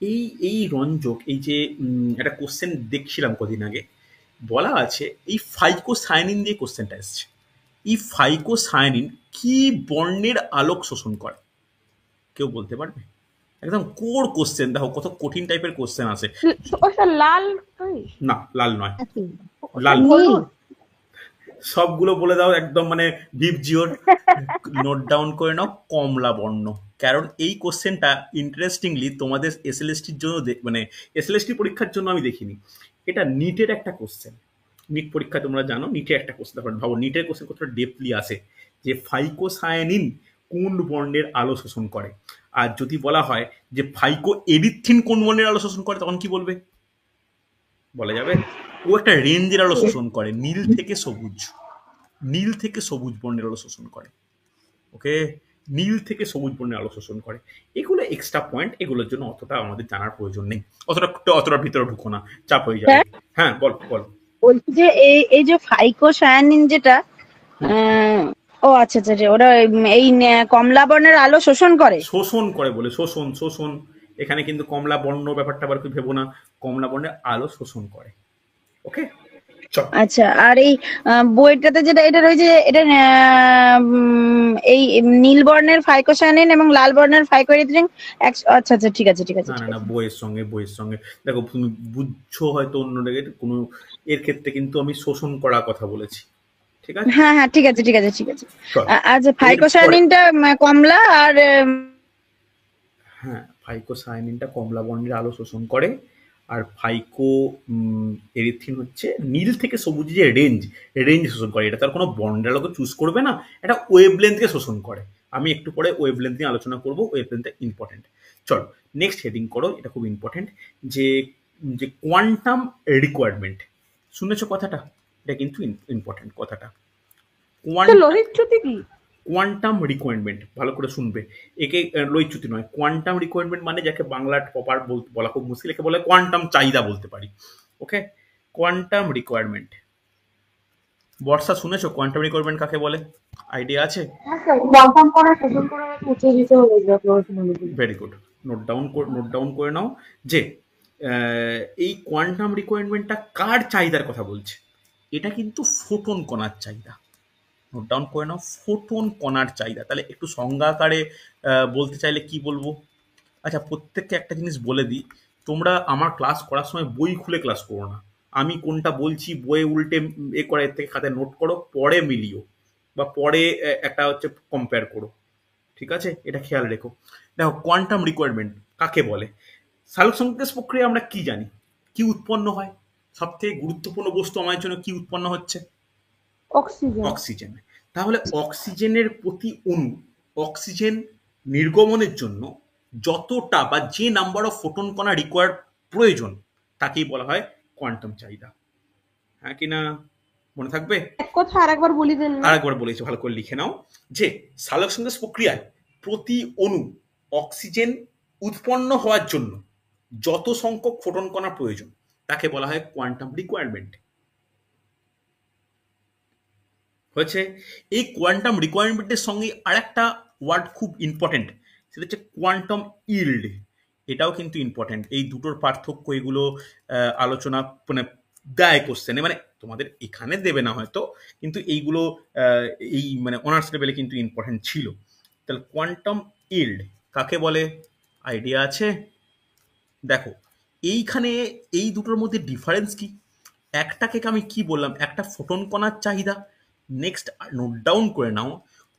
[SPEAKER 1] এই এই রঞ্জক, এই যে একটা কোশ্চেন দেখছিলাম কদিন আগে, বলা আছে এই ফাইকোসায়ানিন দিয়ে কোশ্চেনটা এসছে। এই ফাইকোসায়ানিন কি বর্ণের আলোক শোষণ করে? কেউ বলতে পারবে? একদম কোর কোশ্চেন, দেখো কত কঠিন টাইপের কোশ্চেন আছে।
[SPEAKER 2] ওই স্যার লাল ওই
[SPEAKER 1] না, লাল নয়,
[SPEAKER 4] কি?
[SPEAKER 1] লাল
[SPEAKER 4] নীল।
[SPEAKER 1] সবগুলো বলে দাও একদম, মানে ভিপ জিওর নোট ডাউন করে নাও, কমলা বর্ণ। কারণ এই কোশ্চেনটা ইন্টারেস্টিংলি তোমাদের এসএলএসটির জন্য মানে এসএলএসটি পরীক্ষার জন্য আমি দেখিনি, এটা নিটের একটা কোশ্চেন। নিট পরীক্ষা তোমরা জানো, নিটে একটা কোশ্চেন, ভাবো নিটের কোশ্চেন কতটা ডেপলি আসে, যে ফাইকোসায়ানিন কোন বর্ণের আলো শোষণ করে। আর যদি বলা হয় যে ফাইকো এরিথ্রিন কোন বর্ণের আলো শোষণ করে, তখন কি বলবে? বলা যাবে ও একটা রেঞ্জের আলো শোষণ করে, নীল থেকে সবুজ, নীল থেকে সবুজ বর্ণের আলো শোষণ করে। ওকে, নীল থেকে সবুজ বর্ণের আলো শোষণ করে। এগুলো এক্সট্রা পয়েন্ট, এগুলোর জন্য অতটা আমাদের জানার প্রয়োজন নেই, অতটা ভিতরে ঢুকো না, চাপ হয়ে যাবে। হ্যাঁ বল বল।
[SPEAKER 5] বলছি যে এই যে ফাইকোসায়ানিন যেটা, ও আচ্ছা আচ্ছা আচ্ছা, ওরা এই কমলা বর্ণের আলো শোষণ করে।
[SPEAKER 1] শোষণ করে বলে, শোষণ শোষণ, এখানে কিন্তু কমলা বর্ণ ব্যাপারটা আবার কি ভেবো না, কমলা বর্ণের আলো শোষণ করে। ওকে, চল।
[SPEAKER 5] আচ্ছা, আর এই বইটাতে যেটা এটা রয়েছে, এটা এই নীল বর্ণের ফাইকোসায়ানিন এবং লাল বর্ণের ফাইকোএরিথ্রিন। আচ্ছা আচ্ছা, ঠিক আছে ঠিক আছে
[SPEAKER 1] না না
[SPEAKER 5] ঠিক
[SPEAKER 1] না,
[SPEAKER 5] আছে।
[SPEAKER 1] বইয়ের সঙ্গে দেখো, তুমি বুঝছো হয়তো অন্য কোনো, এর ক্ষেত্রে কিন্তু আমি শোষণ করার কথা বলেছি। ঠিক আছে,
[SPEAKER 5] হ্যাঁ হ্যাঁ, ঠিক আছে ঠিক আছে ঠিক আছে।
[SPEAKER 1] চল।
[SPEAKER 5] আচ্ছা, ফাইকোসায়ানিনটা কমলা, আর
[SPEAKER 1] হ্যাঁ, ফাইকোসায়ানিনটা কমলা বর্ণের আলো শোষণ করে, আর ফাইকো এরিথ্রিন হচ্ছে নীল থেকে সবুজ যে রেঞ্জ শোষণ করে। এটা তার কোনো বর্ণের আলোকে চুজ করবে না, এটা ওয়েভলেন্থকে শোষণ করে। আমি একটু পরে ওয়েভলেন্থ নিয়ে আলোচনা করবো, ওয়েভলেন্থটা ইম্পর্টেন্ট। চলো নেক্সট হেডিং করো, এটা খুব ইম্পর্টেন্ট, যে যে কোয়ান্টাম রিকোয়ারমেন্ট। শুনেছো কথাটা? এটা কিন্তু ইম্পর্টেন্ট কথাটা।
[SPEAKER 2] লোহিত চ্যুতি কি?
[SPEAKER 1] কোয়ান্টাম রিকোয়ারমেন্ট, ভালো করে শুনবে। একে লইচ্যুতি নয়, কোয়ান্টাম রিকোয়ারমেন্ট মানে যাকে বাংলার প্রপার বলা খুব মুশকিল, একে বলে কোয়ান্টাম চাহিদা বলতে পারি। ওকে, কোয়ান্টাম রিকোয়ারমেন্ট। বর্ষা শুনেছো কোয়ান্টাম রিকোয়ারমেন্ট কাকে বলে? আইডিয়া আছে?
[SPEAKER 4] হ্যাঁ স্যার, কোয়ান্টাম করা শোষণ করা উত্তেজিত হয়ে যাবে পড়াশোনা।
[SPEAKER 1] ভেরি গুড, নোট ডাউন করে নাও যে এই কোয়ান্টাম রিকোয়ারমেন্টটা কার চাহিদার কথা বলছে? এটা কিন্তু ফোটন কণার চাহিদা। নোট ডাউন করে নাও, ফোটন কণার চাহিদা। তাহলে একটু সংজ্ঞা আকারে বলতে চাইলে কি বলবো? আচ্ছা, প্রত্যেককে একটা জিনিস বলে দিই, তোমরা আমার ক্লাস করার সময় বই খুলে ক্লাস করো না। আমি কোনটা বলছি বইয়ে উল্টে করে এর থেকে খাতায় নোট করো, পরে মিলিও বা পরে একটা হচ্ছে কম্পেয়ার করো। ঠিক আছে, এটা খেয়াল রেখো। দেখো, কোয়ান্টাম রিকোয়ারমেন্ট কাকে বলে? সালোকসংশ্লেষ প্রক্রিয়া আমরা কি জানি, কি উৎপন্ন হয়? সব থেকে গুরুত্বপূর্ণ বস্তু আমার জন্য কি উৎপন্ন হচ্ছে?
[SPEAKER 2] অক্সিজেন।
[SPEAKER 1] অক্সিজেন। তাহলে অক্সিজেনের প্রতি অণু, অক্সিজেন নির্গমনের জন্য যতটা বা যে নাম্বার অফ ফোটন কণা রিকোয়ার্ড প্রয়োজন, তাকেই বলা হয় কোয়ান্টাম চাহিদা। হ্যাঁ কি না? মনে থাকবে?
[SPEAKER 2] এক কথা আরেকবার বলি দেন না?
[SPEAKER 1] আরেকবার বলেছি, ভালো করে লিখে নাও, যে সালোকসংশ্লেষ প্রক্রিয়ায় প্রতি অণু অক্সিজেন উৎপন্ন হওয়ার জন্য যত সংখ্যক ফোটন কণা প্রয়োজন তাকে বলা হয় কোয়ান্টাম রিকোয়ারমেন্ট। হয়েছে। এই কোয়ান্টাম রিকোয়ারমেন্টের সঙ্গে আরেকটা ওয়ার্ড খুব ইম্পর্টেন্ট, সেটা হচ্ছে কোয়ান্টাম ইল্ড। এটাও কিন্তু ইম্পর্টেন্ট। এই দুটোর পার্থক্য এগুলো আলোচনা মানে দেয় কোশ্চেনে, মানে তোমাদের এখানে দেবে না হয়তো, কিন্তু এইগুলো এই মানে অনার্স লেভেলে কিন্তু ইম্পর্টেন্ট ছিল। তাহলে কোয়ান্টাম ইল্ড কাকে বলে আইডিয়া আছে? দেখো এইখানে এই দুটোর মধ্যে ডিফারেন্স কি? একটাকে আমি কি বললাম, একটা ফোটন কণার চাহিদা। নেক্সট নোট ডাউন করে নাও,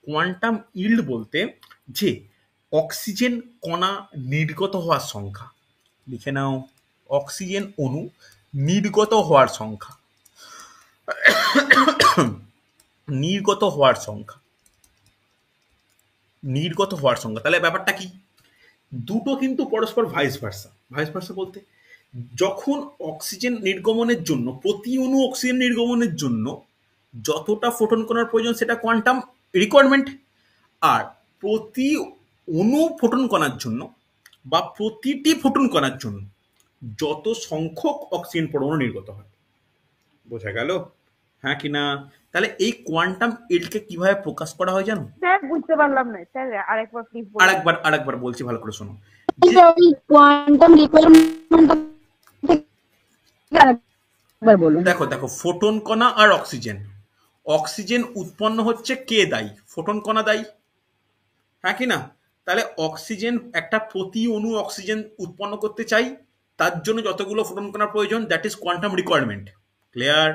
[SPEAKER 1] কোয়ান্টাম ইল্ড বলতে যে অক্সিজেন কণা নির্গত হওয়ার সংখ্যা। লিখে নাও, অক্সিজেন অণু নির্গত হওয়ার সংখ্যা, নির্গত হওয়ার সংখ্যা, নির্গত হওয়ার সংখ্যা। তাহলে ব্যাপারটা কি? দুটো কিন্তু পরস্পর ভাইস ভার্সা। ভাইস ভার্সা বলতে যখন অক্সিজেন নির্গমনের জন্য, প্রতি অণু অক্সিজেন নির্গমনের জন্য যতটা ফোটন কণার প্রয়োজন সেটা কোয়ান্টাম রিকোয়ারমেন্ট, আর প্রতি অণু ফোটন কণার জন্য বা প্রতিটি ফোটন কণার জন্য যত সংখ্যক অক্সিজেন পরমাণু নির্গত হয়। বোঝা গেল? হ্যাঁ কি না? তাহলে এই কোয়ান্টাম ইল্ডকে কিভাবে প্রকাশ করা হয় জানো?
[SPEAKER 3] স্যার বুঝতে পারলাম না স্যার, আরেকবার প্লিজ বলুন।
[SPEAKER 1] আরেকবার বলছি, ভালো করে শোনো।
[SPEAKER 5] কোয়ান্টাম রিকোয়ারমেন্ট আরেকবার বলুন।
[SPEAKER 1] দেখো ফোটন কণা আর অক্সিজেন, অক্সিজেন উৎপন্ন হচ্ছে কে দায়ী? ফোটন কণা দায়ী, হ্যাঁ কি না? তাহলে অক্সিজেন, একটা প্রতি অণু অক্সিজেন উৎপন্ন করতে চাই, তার জন্য যতগুলো ফোটন কণার প্রয়োজন, that is quantum requirement. Clear?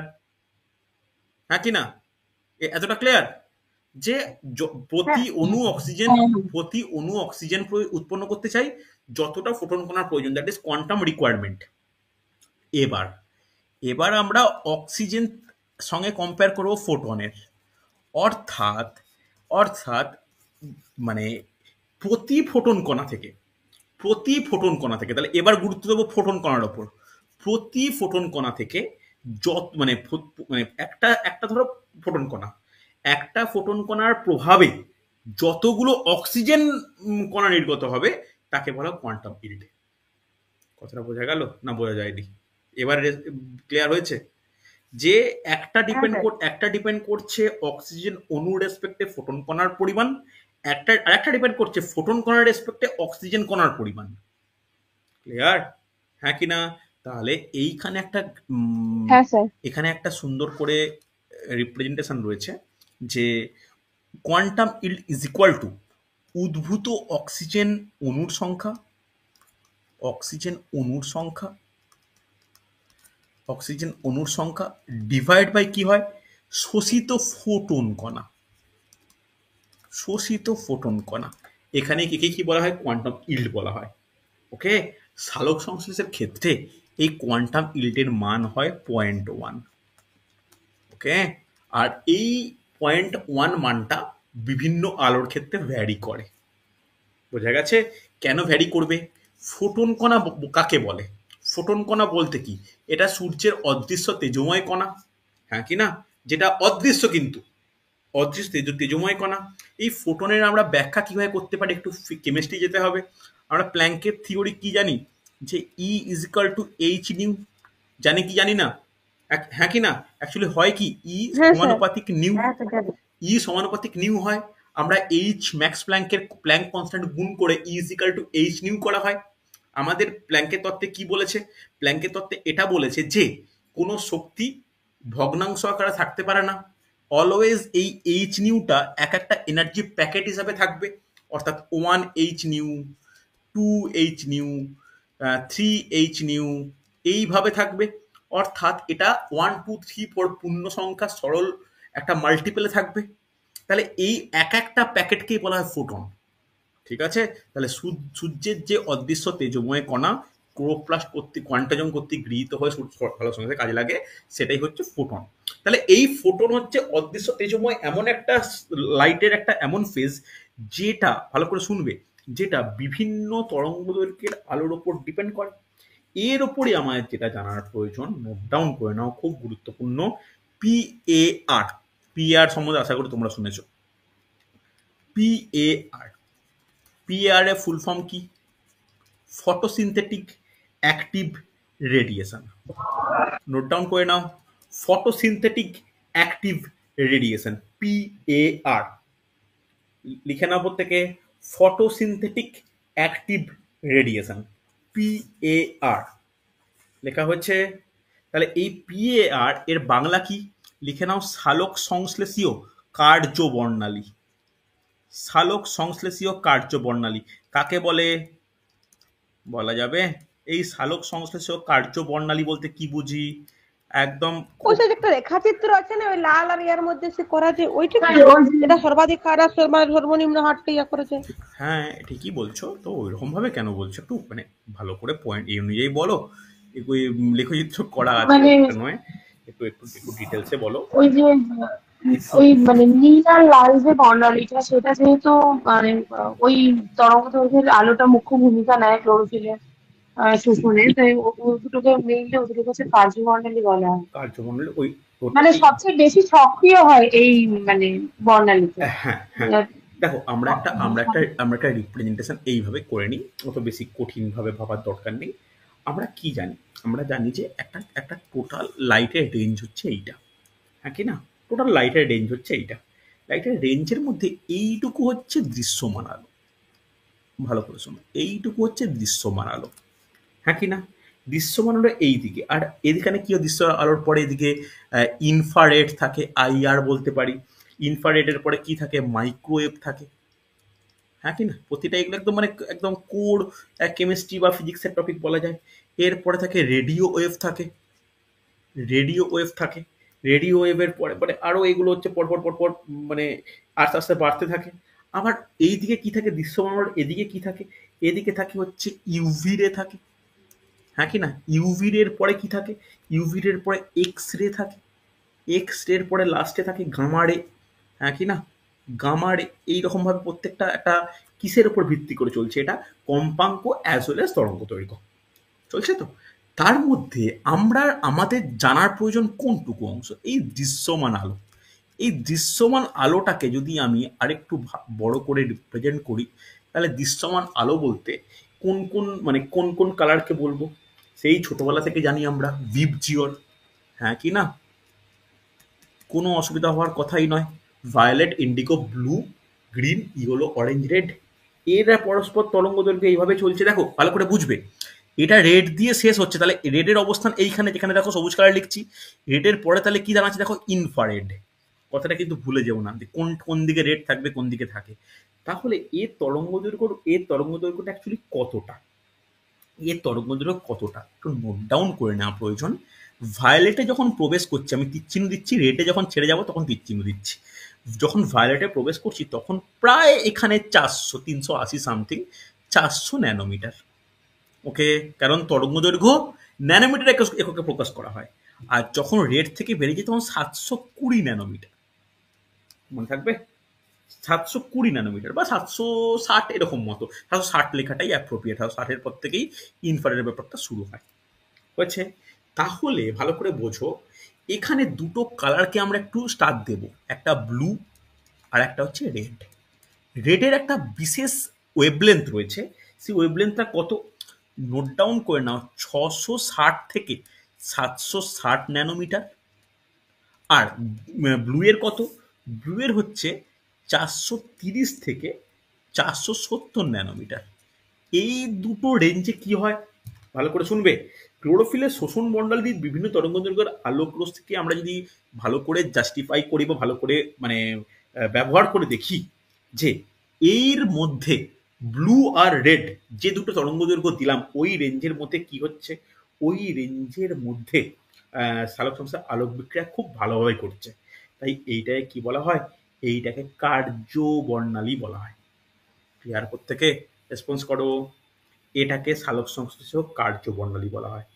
[SPEAKER 1] হ্যাঁ কি না? এতটা ক্লিয়ার যে প্রতি অণু অক্সিজেন উৎপন্ন করতে চাই যতটা ফোটন কণার প্রয়োজন, দ্যাট ইজ কোয়ান্টাম রিকোয়ারমেন্ট। এবার আমরা অক্সিজেন সঙ্গে কম্পেয়ার করব ফোটনের, অর্থাৎ মানে প্রতি ফোটন কণা থেকে, তাহলে এবার গুরুত্ব দেবো ফোটন কণার ওপর। প্রতি ফোটন কণা থেকে মানে একটা ধরো ফোটন কণা, একটা ফোটন কণার প্রভাবে যতগুলো অক্সিজেন কণা নির্গত হবে তাকে বলা কোয়ান্টাম ইল্ড। কথাটা বোঝা গেল না বোঝা যায়নি? এবার ক্লিয়ার হয়েছে যে একটা ডিপেন্ড করছে অক্সিজেন অণুর রেসপেক্টে ফোটন কণার পরিমাণ, আরেকটা ডিপেন্ড করছে ফোটন কণার রেসপেক্টে অক্সিজেন কণার পরিমাণ। ক্লিয়ার? হ্যাঁ কি না? তাহলে এইখানে এখানে একটা সুন্দর করে রিপ্রেজেন্টেশন রয়েছে যে quantum yield is equal to উদ্ভূত অক্সিজেন অণুর সংখ্যা ডিভাইড বাই কি হয়, শোষিত ফোটন কণা। এখানে কি বলা হয়? কোয়ান্টাম ইল্ড বলা হয়। ওকে, সালোক সংশ্লেষের ক্ষেত্রে এই কোয়ান্টাম ইল্ডের মান হয় 0.1। ওকে, আর এই 0.1 মানটা বিভিন্ন আলোর ক্ষেত্রে ভ্যারি করে। বোঝা গেছে? কেন ভ্যারি করবে? ফোটন কণা কাকে বলে? ফোটন কণা বলতে কি, এটা সূর্যের অদৃশ্য তেজোময় কণা, হ্যাঁ কি না? যেটা অদৃশ্য কিন্তু অদৃশ্য তেজোময় কণা। এই ফোটনের আমরা ব্যাখ্যা কিভাবে করতে পারি? একটু কেমিস্ট্রি যেতে হবে। আমরা প্ল্যাঙ্কের থিওরি কি জানি? যে E is equal to H new. জানি কি জানি না? হ্যাঁ কি না? অ্যাকচুয়ালি হয় কি, E সমানুপাতিক নিউ হয়। আমরা এইচ ম্যাক্স প্ল্যাঙ্ক কনস্ট্যান্ট গুণ করে E is equal to H new করা হয়। আমাদের প্ল্যাঙ্কের তত্ত্বে কি বলেছে? প্ল্যাঙ্কের তত্ত্বে এটা বলেছে যে কোনো শক্তি ভগ্নাংশ আকারে থাকতে পারে না, অলওয়েজ এই এইচ নিউটা একটা এনার্জি প্যাকেট হিসাবে থাকবে। অর্থাৎ 1 নিউ, 2 নিউ, 3 নিউ, এইভাবে থাকবে। অর্থাৎ এটা 1 2 3 4 পূর্ণ সংখ্যা সরল একটা মাল্টিপলে থাকবে। তাহলে এই একটা প্যাকেটকেই বলা হয় ফোটন। ঠিক আছে? তাহলে সূর্যের যে অদৃশ্য তেজোময় কণা ক্লোরোপ্লাস্ট কর্তৃক কোয়ান্টাজম কর্তৃক গৃহীত হয়ে ভালো সঙ্গে কাজে লাগে, সেটাই হচ্ছে ফোটন। তাহলে এই ফোটন হচ্ছে অদৃশ্য তেজোময় এমন একটা লাইটের একটা এমন ফেজ, যেটা ভালো করে শুনবে, যেটা বিভিন্ন তরঙ্গদৈর্ঘ্যের আলোর ওপর ডিপেন্ড করে। এর ওপরই আমাদের যেটা জানার প্রয়োজন, নোট ডাউন করে নাও, খুব গুরুত্বপূর্ণ। পিএআর সম্বন্ধে আশা করি তোমরা শুনেছ। পিএআর এর ফুল ফর্ম কি? Photosynthetic active radiation. Note down করে নাও, ফটোসিনথেটিক অ্যাক্টিভ রেডিয়েশন, PAR। লিখে নাও প্রত্যেকে, ফটোসিনথেটিক অ্যাক্টিভ রেডিয়েশন, PAR লেখা হয়েছে। তাহলে এই PAR এর বাংলা কি? লিখে নাও, সালোক সংশ্লেষীয় কার্য বর্ণালী। সালোক সংশ্লেষীয় কার্য বর্ণালী কাকে বলে বলা যাবে? এই সালোক সংশ্লেষীয় কার্য বর্ণালী বলতে কি বুঝি? একদম
[SPEAKER 2] ওই যে একটা রেখাচিত্র আছে না, ওই লাল আর ইয়ার মধ্যে সে করা যে ওইটা কি?
[SPEAKER 4] ওই যে-
[SPEAKER 2] এটা সর্বাধিক হার আর সর্বনিম্ন হারটা ইয়া করেছে।
[SPEAKER 1] হ্যাঁ ঠিকই বলছো, তো ওইরকম ভাবে কেন বলছো? একটু মানে ভালো করে পয়েন্ট এই অনুযায়ী বলো। ওই লেখচিত্র করা আছে,
[SPEAKER 4] মানে
[SPEAKER 1] এটা নয়, একটু একটু একটু ডিটেলসে বলো।
[SPEAKER 4] ওই যে ওই মানে নীল আর লাল যে বর্ণালীটা, সেটা যেহেতু মানে ওই তরঙ্গ দৈর্ঘ্যের আলোটা মুখ্য ভূমিকা নেয় ক্লোরোফিলের শোষণে, তাই ও দুটোকে মিললে ও দুটোকে হচ্ছে কার্যবর্ণালী বলা হয়।
[SPEAKER 1] কার্যমণ্ডল ওই
[SPEAKER 4] মানে সবচেয়ে বেশি সক্রিয় হয় এই মানে বর্ণালীতে।
[SPEAKER 1] হ্যাঁ হ্যাঁ, দেখো আমরা একটা রিপ্রেজেন্টেশন এইভাবে করে নিই, অত বেশি কঠিন ভাবে ভাবার দরকার নেই। আমরা কি জানি? আমরা জানি যে একটা একটা টোটাল লাইটের রেঞ্জ হচ্ছে এইটা, হ্যাঁ কি না? টোটাল লাইটের রেঞ্জ হচ্ছে এইটা। লাইটের রেঞ্জের মধ্যে এইটুকু হচ্ছে দৃশ্যমান আলো। ভালো করে শোনো, এইটুকু হচ্ছে দৃশ্যমান আলো, হ্যাঁ কি না? দৃশ্যমান আলো এই দিকে, আর এদিকে কি হয়? দৃশ্য আলোর পরে এদিকে ইনফ্রারেড থাকে, IR বলতে পারি। ইনফ্রারেডের পরে কি থাকে? মাইক্রোওয়েভ থাকে, হ্যাঁ কি না? প্রতিটা এগুলো একদম মানে একদম কোর কেমিস্ট্রি বা ফিজিক্সের টপিক বলা যায়। এরপরে থাকে রেডিও ওয়েভ থাকে, রেডিও ওয়েভ থাকে। রেডিও ওয়েভের পরে পরে আরও এগুলো হচ্ছে পরপর পরপর মানে আস্তে আস্তে বাড়তে থাকে। আবার এই দিকে কি থাকে? দৃশ্যমান আলোর এদিকে কি থাকে? এদিকে থাকে হচ্ছে ইউভি রে থাকে, হ্যাঁ কি না? ইউভি রের পরে কি থাকে? ইউভি রের পরে এক্স রে থাকে, এক্স রের পরে লাস্টে থাকে গামা রে, হ্যাঁ কি না? গামা রে। এইরকমভাবে প্রত্যেকটা একটা কিসের উপর ভিত্তি করে চলছে? এটা কম্পাঙ্ক অ্যাজ ওয়েল অ্যাজ তরঙ্গ দৈর্ঘ্য চলছে। তো তার মধ্যে আমাদের জানার প্রয়োজন কোনটুকু অংশ? এই দৃশ্যমান আলো। এই দৃশ্যমান আলোটাকে যদি আমি আরেকটু বড় করে রিপ্রেজেন্ট করি, তাহলে দৃশ্যমান আলো বলতে কোন কোন কালারকে বলবো? সেই ছোটবেলা থেকে জানি আমরা ভিবজিওর, হ্যাঁ কি না? কোনো অসুবিধা হওয়ার কথাই নয়। Violet, indigo, blue, green, yellow, orange, red, এরা পরস্পর তরঙ্গ দৈর্ঘ্য এইভাবে চলছে। দেখো ভালো করে বুঝবে, এটা রেড দিয়ে শেষ হচ্ছে, তাহলে রেডের অবস্থান এইখানে, যেখানে দেখো সবুজ কালার লিখছি। রেডের পরে তাহলে কি দাঁড়াচ্ছে? দেখো ইনফ্রারেড। কথাটা কিন্তু ভুলে যেও না যে কোন কোন দিকে রেড থাকবে, কোন দিকে থাকে। তাহলে এর তরঙ্গ দৈর্ঘ্যটা অ্যাকচুয়ালি কতটা? এর তরঙ্গ দৈর্ঘ্য কতটা একটু নোট ডাউন করে নেওয়া প্রয়োজন। ভায়োলেটে যখন প্রবেশ করছে আমি তীরচিহ্ন দিচ্ছি, রেডে যখন ছেড়ে যাব তখন তীরচিহ্ন দিচ্ছি। যখন ভায়োলেটে প্রবেশ করছি তখন প্রায় এখানে 380 সামথিং, 400 ন্যানোমিটার। ওকে, কারণ তরঙ্গ দৈর্ঘ্য ন্যানোমিটার এককে প্রকাশ করা হয়। আর যখন রেড থেকে বেরিয়ে যায় তখন 720 ন্যানোমিটার, মনে থাকবে? 720 ন্যানোমিটার বা 760 এরকম মতো। 760 লেখাটাই অ্যাপ্রোপ্রিয়েট। 760-এর পর থেকেই ইনফ্রারেড ব্যাপারটা শুরু হয়। হয়েছে? তাহলে ভালো করে বোঝো, এখানে দুটো কালারকে আমরা একটু স্টার দেব, একটা ব্লু আর একটা হচ্ছে রেড। রেডের একটা বিশেষ ওয়েভলেন্থ রয়েছে, সেই ওয়েভলেন্থটা কত? নোট ডাউন করে নাও, 660 থেকে 760 ন্যানোমিটার। আর ব্লু এর কত? ব্লু এর হচ্ছে 430 থেকে 470 ন্যানোমিটার। এই দুটো রেঞ্জে কি হয় ভালো করে শুনবে। ক্লোরোফিলের শোষণ মণ্ডলীর বিভিন্ন তরঙ্গদৈর্ঘ্যের আলোক রশ্মিকে আমরা যদি ভালো করে জাস্টিফাই করি বা ভালো করে মানে ব্যবহার করে দেখি, যে এর মধ্যে ব্লু আর রেড যে দুটো তরঙ্গদৈর্ঘ্য দিলাম, ওই রেঞ্জের মধ্যে কি হচ্ছে? ওই রেঞ্জের মধ্যে সালোক সংশ্লেষ আলোক বিক্রিয়া খুব ভালোভাবে করছে। তাই এইটাকে কি বলা হয়? এইটাকে কার্য বর্ণালী বলা হয়। ক্লিয়ার? প্রত্যেকে রেসপন্স করো। এটাকে সালোক সংশ্লেষ কার্য বর্ণালী বলা হয়।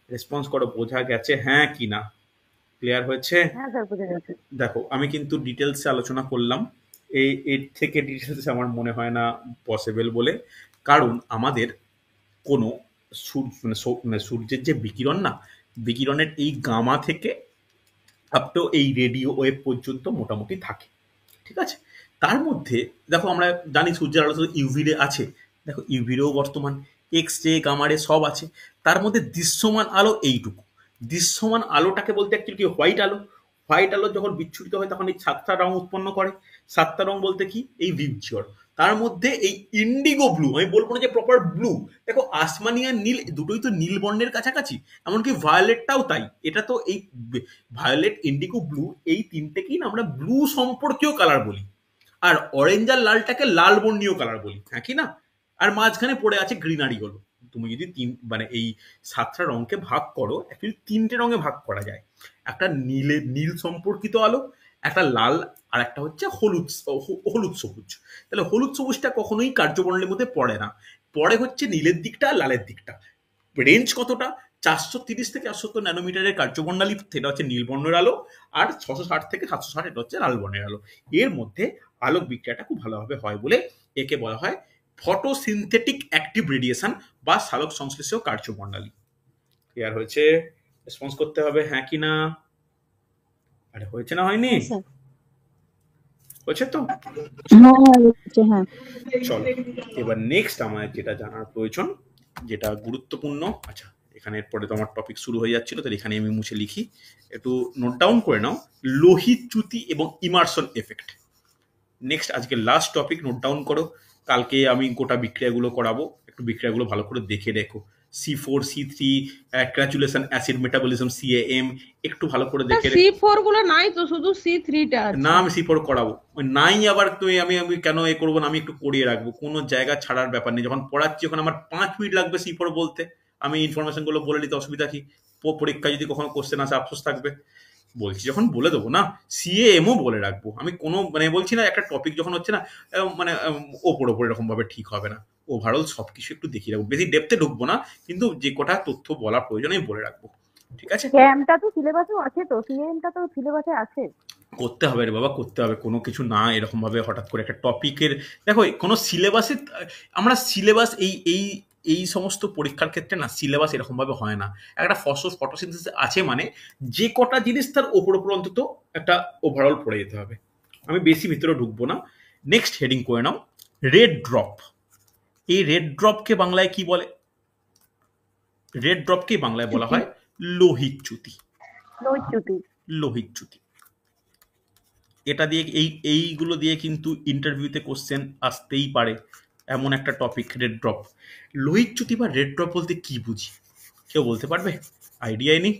[SPEAKER 1] রেসপন্স করো, বোঝা গেছে হ্যাঁ কি না? ক্লিয়ার হয়েছে?
[SPEAKER 3] হ্যাঁ স্যার, বুঝে গেছে।
[SPEAKER 1] দেখো আমি কিন্তু ডিটেলসে আলোচনা করলাম, এর থেকে ডিটেলসে আমার মনে হয় না পসিবল বলে। কারণ আমাদের কোনো সূর্যের যে বিকিরণ না, বিকিরণের এই গামা থেকে আপ টু এই রেডিও ওয়েভ পর্যন্ত মোটামুটি থাকে, ঠিক আছে? তার মধ্যে দেখো আমরা জানি সূর্যের আলো শুধু ইউভি রে আছে। দেখো ইউভি রেও বর্তমান, এক্স রে গামা রে সব আছে, তার মধ্যে দৃশ্যমান আলো এইটুকু। দৃশ্যমান আলোটাকে বলতে অ্যাকচুয়ালি কি হোয়াইট আলো। হোয়াইট আলো যখন বিচ্ছুরিত হয় তখন এই 7টা রং উৎপন্ন করে। 7টা রং বলতে কি এই ভিজিওর, তার মধ্যে এই ইন্ডিগো ব্লু, আমি বলবো না যে প্রপার ব্লু, দেখো আসমানি আর নীল দুটোই তো নীল বর্ণের কাছাকাছি, এমনকি ভায়োলেটটাও তাই। এটা তো এই ভায়োলেট, ইন্ডিগো, ব্লু, এই তিনটেকেই না আমরা ব্লু সম্পর্কীয় কালার বলি। আর অরেঞ্জ আর লালটাকে লাল বর্ণীয় কালার বলি, হ্যাঁ কি না? আর মাঝখানে পড়ে আছে গ্রিনারি হলো। তুমি যদি মানে এই 7টা রঙকে ভাগ করো, অ্যাকচুয়ালি 3টে রঙে ভাগ করা যায়। একটা নীল সম্পর্কিত আলো, একটা লাল, আর একটা হচ্ছে হলুদ সবুজ। তাহলে হলুদ সবুজটা কখনোই কার্যবর্ণের মধ্যে পড়ে না, পড়ে হচ্ছে নীলের দিকটা আর লালের দিকটা। রেঞ্জ কতটা? 430 থেকে 870 ন্যানোমিটারের কার্যবর্ণালী, সেটা হচ্ছে নীল বর্ণের আলো, আর 660 থেকে 760 এটা হচ্ছে লাল বর্ণের আলো। এর মধ্যে আলোক বিক্রিয়াটা খুব ভালোভাবে হয় বলে একে বলা হয় ফটোসিনথেটিক অ্যাক্টিভ রেডিয়েশন বা সালোক সংশ্লেষীয় কার্যপ্রণালী। ক্লিয়ার হয়েছে? রেসপন্স করতে হবে হ্যাঁ কি না। আরে হয়েছে না হয়নি? হয়েছে তো?
[SPEAKER 5] হ্যাঁ।
[SPEAKER 1] চলো এবার নেক্সট আমার যেটা জানার প্রয়োজন, যেটা গুরুত্বপূর্ণ। আচ্ছা, এখানে এরপরে তো আমার টপিক শুরু হয়ে যাচ্ছিল, তো এখানে আমি মুছে লিখি, একটু নোট ডাউন করে নাও। লোহিতচ্যুতি এবং ইমার্সন এফেক্ট নেক্সট, আজকে লাস্ট টপিক, নোট ডাউন করো। কালকে আমি গোটা বিক্রিয়াগুলো করাবো, একটু বিক্রিয়াগুলো ভালো করে দেখে রেখো। C4, C3, গ্র্যাচুলেশন acid metabolism, CAM, একটু ভালো করে দেখে রেখো।
[SPEAKER 2] C4 গুলো নাই তো, শুধু C3টা আছে।
[SPEAKER 1] না, আমি C4 করাবো, নাই আবার তুই আমি কেন এ করবো না, আমি একটু করিয়ে রাখবো, কোনো জায়গা ছাড়ার ব্যাপার নেই। যখন পড়াচ্ছি ওখানে আমার 5 মিনিট লাগবে C4 বলতে, আমি ইনফরমেশন গুলো বলে নিতে অসুবিধা কি? পরীক্ষায় যদি কখনো কোশ্চেন আসে আফসোস থাকবে। বলছি যখন বলে দেবো না, CAMও বলে রাখবো। আমি কোনো মানে বলছি না একটা টপিক যখন হচ্ছে না মানে ওপর এরকম ভাবে ঠিক হবে না। ওভারঅল সবকিছু একটু দেখিয়ে রাখবো, বেশি ডেপথে ঢুকবো না, কিন্তু যে কটা তথ্য বলার প্রয়োজন আমি বলে রাখবো, ঠিক আছে?
[SPEAKER 3] ক্যামটা তো সিলেবাসেও আছে, তো সিএমটা তো সিলেবাসে আছে।
[SPEAKER 1] করতে হবে রে বাবা, করতে হবে, কোনো কিছু না এরকম ভাবে হঠাৎ করে একটা টপিকের, দেখো কোনো সিলেবাসে, আমরা সিলেবাস এই সমস্ত পরীক্ষার ক্ষেত্রে না সিলেবাস এরকম ভাবে হয় না। একটা ফটোসিনথেসিস আছে মানে যে কটা জিনিস তার ওপর অন্তত একটা ওভারঅল পড়ে যেতে হবে। আমি বেশি ভিতরে ঢুকবো না। নেক্সট হেডিং করে নাও, রেড ড্রপ। এই রেড ড্রপকে বাংলায় কি বলে? রেড ড্রপকে বাংলায় বলা হয় লোহিতচ্যুতি। লোহিতচ্যুতি, এটা দিয়ে এইগুলো দিয়ে কিন্তু ইন্টারভিউতে কোশ্চেন আসতেই পারে, এমন একটা টপিক রেড ড্রপ। লোহিতচ্যুতি বা রেড ড্রপ বলতে কি বুঝি, কেউ বলতে পারবে? আইডিয়াই নেই।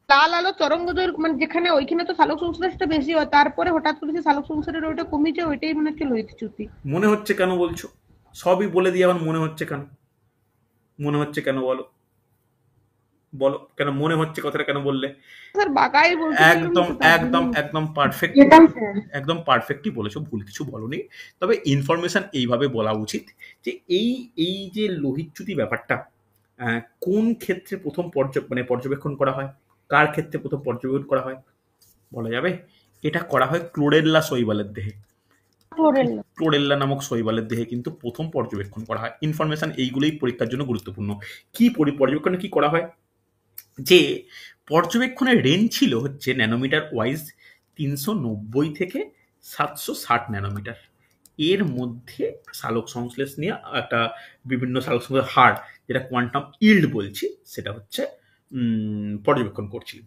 [SPEAKER 2] লাল আলো তরঙ্গ দৈর্ঘ্য মানে যেখানে ওইখানে তো সালোক সংশ্লেষটা বেশি হয়, তারপরে হঠাৎ করে যে সালোক সংশ্লেষের ওইটা কমে যায়, ওইটাই মনে হচ্ছে লোহিতচ্যুতি।
[SPEAKER 1] মনে হচ্ছে কেন বলছো? সবই বলে দিয়ে আমার মনে হচ্ছে কেন? মনে হচ্ছে কেন বলো, বলো কেন মনে হচ্ছে, কথাটা কেন বললে?
[SPEAKER 2] স্যার বাগাই বলতে
[SPEAKER 1] একদম একদম একদম পারফেক্ট, একদম পারফেক্টলি বলেছো, ভুল কিছু বলনি। তবে ইনফরমেশন এইভাবে বলা উচিত যে এই যে লোহিতচ্যুতি ব্যাপারটা কোন ক্ষেত্রে প্রথম পর্যবেক্ষণ করা হয়, কার ক্ষেত্রে প্রথম পর্যবেক্ষণ করা হয় বলা যাবে? এটা করা হয় ক্লোরেল্লা শৈবালের দেহে। ক্লোরেল্লা নামক শৈবালের দেহে কিন্তু প্রথম পর্যবেক্ষণ করা হয়। ইনফরমেশন এইগুলোই পরীক্ষার জন্য গুরুত্বপূর্ণ। কি পর্যবেক্ষণে কি করা হয়, যে পর্যবেক্ষণের রেঞ্জ ছিল হচ্ছে ন্যানোমিটার ওয়াইজ 390 থেকে 760 ন্যানোমিটার। এর মধ্যে সালোক সংশ্লেষ নিয়ে একটা বিভিন্ন সালোক সংশ্লেষ হার, যেটা কোয়ান্টাম ইল্ড বলছি, সেটা হচ্ছে পর্যবেক্ষণ করছিলেন।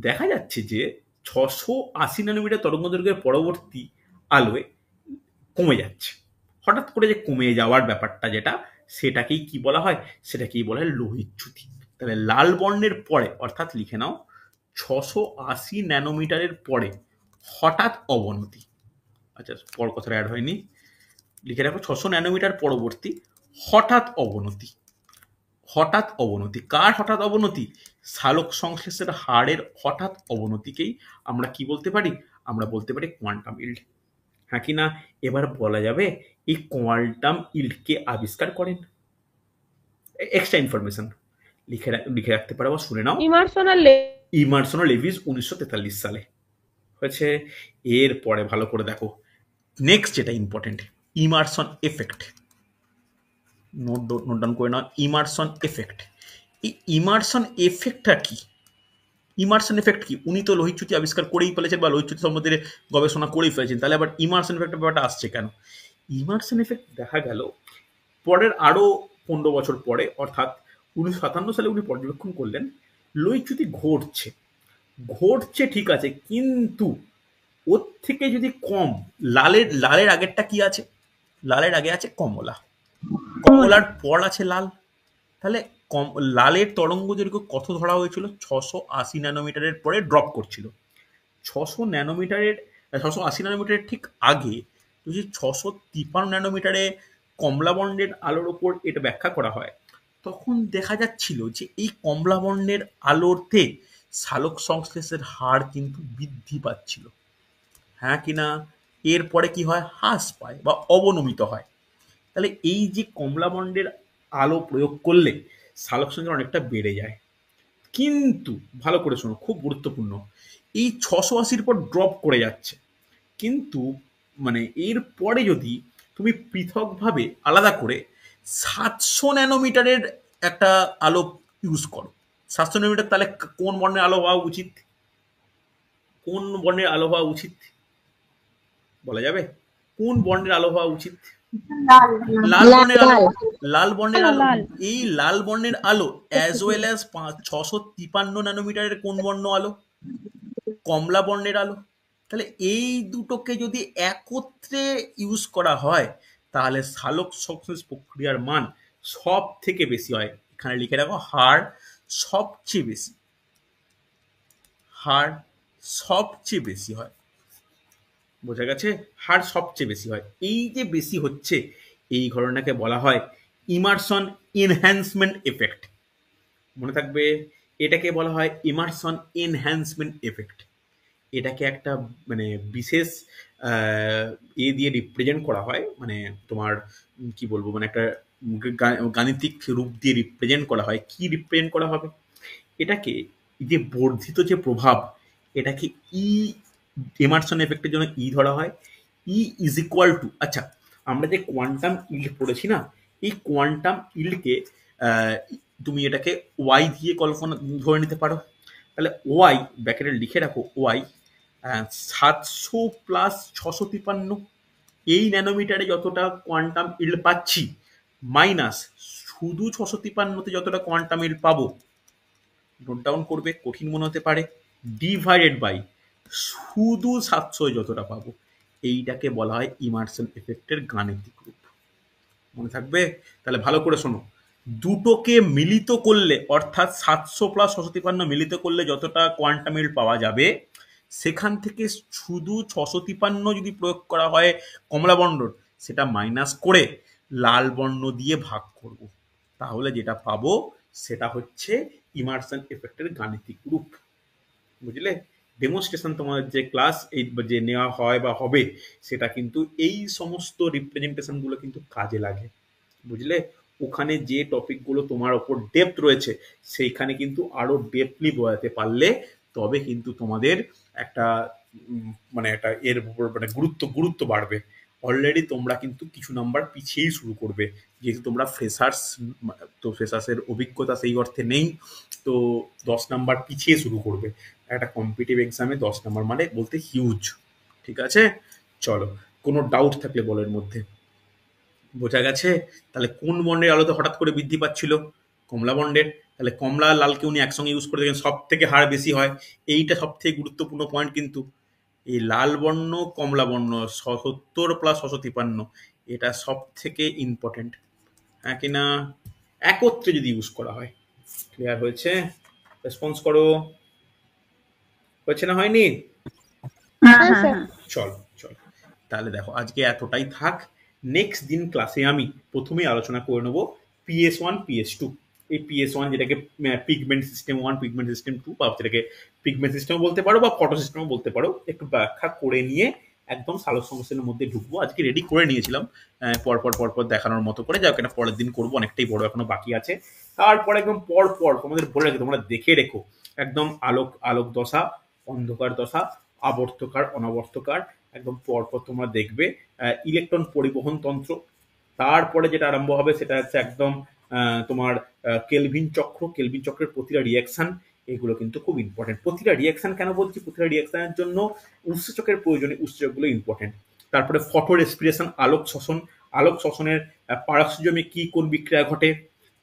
[SPEAKER 1] দেখা যাচ্ছে যে 680 ন্যানোমিটার তরঙ্গ দৈর্ঘ্যের পরবর্তী আলোয় কমে যাচ্ছে। হঠাৎ করে যে কমে যাওয়ার ব্যাপারটা যেটা, সেটাকেই কি বলা হয়? সেটাকেই বলা হয় লোহিতচ্যুতি। তাহলে লাল বর্ণের পরে, অর্থাৎ লিখে নাও 680 ন্যানোমিটারের পরে হঠাৎ অবনতি। আচ্ছা, পর কথাটা অ্যাড হয়নি, লিখে রাখো 600 ন্যানোমিটার পরবর্তী হঠাৎ অবনতি। হঠাৎ অবনতি, কার হঠাৎ অবনতি? সালোক সংশ্লেষের হারের হঠাৎ অবনতিকেই আমরা কি বলতে পারি? আমরা বলতে পারি কোয়ান্টাম ইল্ড, হ্যাঁ কি না? এবার বলা যাবে এই কোয়ান্টাম ইল্ডকে আবিষ্কার করেন, এক্সট্রা ইনফরমেশন লিখে রাখতে পারো, শুনে নাও, ইমারসন আর লেভিস 1943 সালে হয়েছে। এর পরে ভালো করে দেখো, নেক্সট যেটা important, Emerson effect. Note down করে নাও, ইমারসন এফেক্ট। এই ইমারসন এফেক্টটা কি? ইমারসন এফেক্ট কি? উনি তো লোহিতচ্যুতি আবিষ্কার করেই ফেলেছেন বা লোহিতচ্যুতি সম্বন্ধে গবেষণা করেই ফেলেছেন, তাহলে আবার ইমারসন এফেক্টের ব্যাপারটা আসছে কেন? ইমারসন এফেক্ট দেখা গেল পরের আরো 15 বছর পরে অর্থাৎ 1957 সালে উনি পর্যবেক্ষণ করলেন লোহিত ঘটছে ঘটছে ঠিক আছে, কিন্তু ওর থেকে যদি কম, লালের আগেরটা কি আছে? লালের আগে আছে কমলা, কমলার পর আছে লাল। তাহলে লালের তরঙ্গ দৈর্ঘ্য কত ধরা হয়েছিল? 680 ন্যানোমিটারের পরে ড্রপ করছিল। 680 ন্যানোমিটারের ঠিক আগে যদি 653 ন্যানোমিটারে কমলা বর্ণের আলোর ওপর এটা ব্যাখ্যা করা হয়, তখন দেখা যাচ্ছিল যে এই কমলা বর্ণের আলোতে সালোক সংশ্লেষের হার কিন্তু বৃদ্ধি পাচ্ছিল, হ্যাঁ কিনা? এরপরে কি হয়? হ্রাস পায় বা অবনমিত হয়। তাহলে এই যে কমলা বর্ণের আলো প্রয়োগ করলে সালোক সংশ্লেষ অনেকটা বেড়ে যায়, কিন্তু ভালো করে শোনো, খুব গুরুত্বপূর্ণ, এই 680-র পর ড্রপ করে যাচ্ছে, কিন্তু মানে এর পরে যদি তুমি পৃথকভাবে আলাদা করে 700 ন্যানোমিটারের একটা আলো ইউজ করো, 700 ন্যানোমিটার, তাহলে কোন বর্ণের আলো হওয়া উচিত? কোন বর্ণের আলো হওয়া উচিত বলা যাবে? কোন বর্ণের আলো হওয়া উচিত? লাল বর্ণের আলো। লাল বর্ণের আলো। এই লাল বর্ণের আলো অ্যাজ ওয়েল অ্যাজ 653 ন্যানোমিটারের কোন বর্ণ আলো? কমলা বর্ণের আলো। তাহলে এই দুটোকে যদি একত্রে ইউজ করা হয়, তাহলে সালোক সংশ্লেষ প্রক্রিয়ার মান সব থেকে বেশি হয়। এখানে লিখে রাখো, হার সবচেয়ে বেশি, হার সবচেয়ে বেশি হয়। বোঝা গেছে? হার সবচেয়ে বেশি হয়। এই যে বেশি হচ্ছে, এই ঘটনাকে বলা হয় ইমারশন এনহ্যান্সমেন্ট এফেক্ট। মনে থাকবে, এটাকে বলা হয় ইমারশন এনহ্যান্সমেন্ট এফেক্ট। এটাকে একটা মানে বিশেষ এ দিয়ে রিপ্রেজেন্ট করা হয়, মানে তোমার কি বলবো, মানে একটা গাণিতিক রূপ দিয়ে রিপ্রেজেন্ট করা হয়। কি রিপ্রেজেন্ট করা হবে? এটাকে যে বর্ধিত যে প্রভাব, এটাকে ইমারশন এফেক্টের জন্য ধরা হয়। ইজ ইকুয়াল টু, আচ্ছা আমরা যে কোয়ান্টাম ইল্ড পড়েছি না, এই কোয়ান্টাম ইল্ডকে তুমি এটাকে ওয়াই দিয়ে কল্পনা ধরে নিতে পারো। তাহলে ওয়াই ব্র্যাকেটে লিখে রাখো, ওয়াই 700 প্লাস 653, এই ন্যানোমিটারে যতটা কোয়ান্টাম ইল্ড পাচ্ছি, মাইনাস শুধু 653-তে যতটা কোয়ান্টাম ইল্ড পাবো, নোট ডাউন করবে, কঠিন মনে হতে পারে, ডিভাইডেড বাই শুধু 700 যতটা পাবো। এইটাকে বলা হয় ইমারশন এফেক্টের গাণিতিক রূপ। মনে থাকবে? তাহলে ভালো করে শোনো, দুটোকে মিলিত করলে, অর্থাৎ 700 প্লাস 653 মিলিত করলে যতটা কোয়ান্টাম ইল্ড পাওয়া যাবে, সেখান থেকে শুধু 653 যদি প্রয়োগ করা হয় কমলা বর্ণ, সেটা মাইনাস করে লাল বর্ণ দিয়ে ভাগ করব, তাহলে যেটা পাবো সেটা হচ্ছে ইমারশন এফেক্টের গাণিতিক রূপ। বুঝলে? ডেমনস্ট্রেশন তোমাদের যে ক্লাস এই যে নেওয়া হয় বা হবে, সেটা কিন্তু এই সমস্ত রিপ্রেজেন্টেশন গুলো কিন্তু কাজে লাগে। বুঝলে? ওখানে যে টপিকগুলো তোমার ওপর ডেপথ রয়েছে, সেইখানে কিন্তু আরো ডেপথলি বোঝাতে পারলে তবে কিন্তু তোমাদের একটা মানে একটা এর উপর মানে গুরুত্ব বাড়বে। অলরেডি তোমরা কিন্তু কিছু নাম্বার পিছিয়েই শুরু করবে, যেহেতু তোমরা ফ্রেশার্স, তো ফ্রেশার্সের অভিজ্ঞতা সেই অর্থে নেই, তো 10 নাম্বার পিছিয়ে শুরু করবে। একটা কম্পিটিটিভ এক্সামে 10 নাম্বার মানে বলতে হিউজ। ঠিক আছে, চলো, কোনো ডাউট থাকলে বলো এর মধ্যে। বোঝা গেছে? তাহলে কোন বর্ণের আলোতে হঠাৎ করে বৃদ্ধি পাচ্ছিল? কমলা বর্ণের। তাহলে কমলা আর লালকে উনি একসঙ্গে ইউজ করে দেখেন, সব থেকে হার বেশি হয়। এইটা সব থেকে গুরুত্বপূর্ণ পয়েন্ট কিন্তু, এই লাল বর্ণ কমলা বর্ণ 70 প্লাস 653, এটা সব থেকে ইম্পর্টেন্ট, হ্যাঁ কিনা? একত্রে যদি ইউজ করা হয়। ক্লিয়ার হয়েছে? রেসপন্স করো। হয়েছে না হয়নি? চল, তাহলে দেখো আজকে এতটাই থাক। নেক্সট দিন ক্লাসে আমি প্রথমেই আলোচনা করে নেবো PS1 PS2। এই PS1 যেটাকে পিগমেন্ট সিস্টেম 1, পিগমেন্ট সিস্টেম 2, বা যেটাকে পিগমেন্ট সিস্টেম বলতে পারো বা ফটো সিস্টেমও বলতে পারো, একটু ব্যাখ্যা করে নিয়ে একদম সালোক সংশ্লেষের মধ্যে ঢুকবো। আজকে রেডি করে নিয়েছিলাম পরপর দেখানোর মতো করে, যাও এটা পরের দিন করবো, অনেকটাই বড় এখনো বাকি আছে। তারপর একদম পরপর তোমাদের বলে রাখি, তোমরা দেখে রেখো একদম আলোক দশা, অন্ধকার দশা, আবর্তকার, অনাবর্তকার, একদম পরপর তোমরা দেখবে। ইলেকট্রন পরিবহন তন্ত্র, তারপরে যেটা আরম্ভ হবে সেটা হচ্ছে একদম তোমার কেলভিন চক্রের প্রতিটা রিয়াকশন, এগুলো কিন্তু খুব ইম্পর্টেন্ট। প্রতিটা রিয়াকশন কেন বলছি? প্রতিটা রিয়াকশনের জন্য উৎসেচকের প্রয়োজনে উৎসেচকগুলো ইম্পর্টেন্ট। তারপরে ফটো রেসপিরেশন, আলোক শ্বসনের পারক্সিজমে কি কোন বিক্রিয়া ঘটে,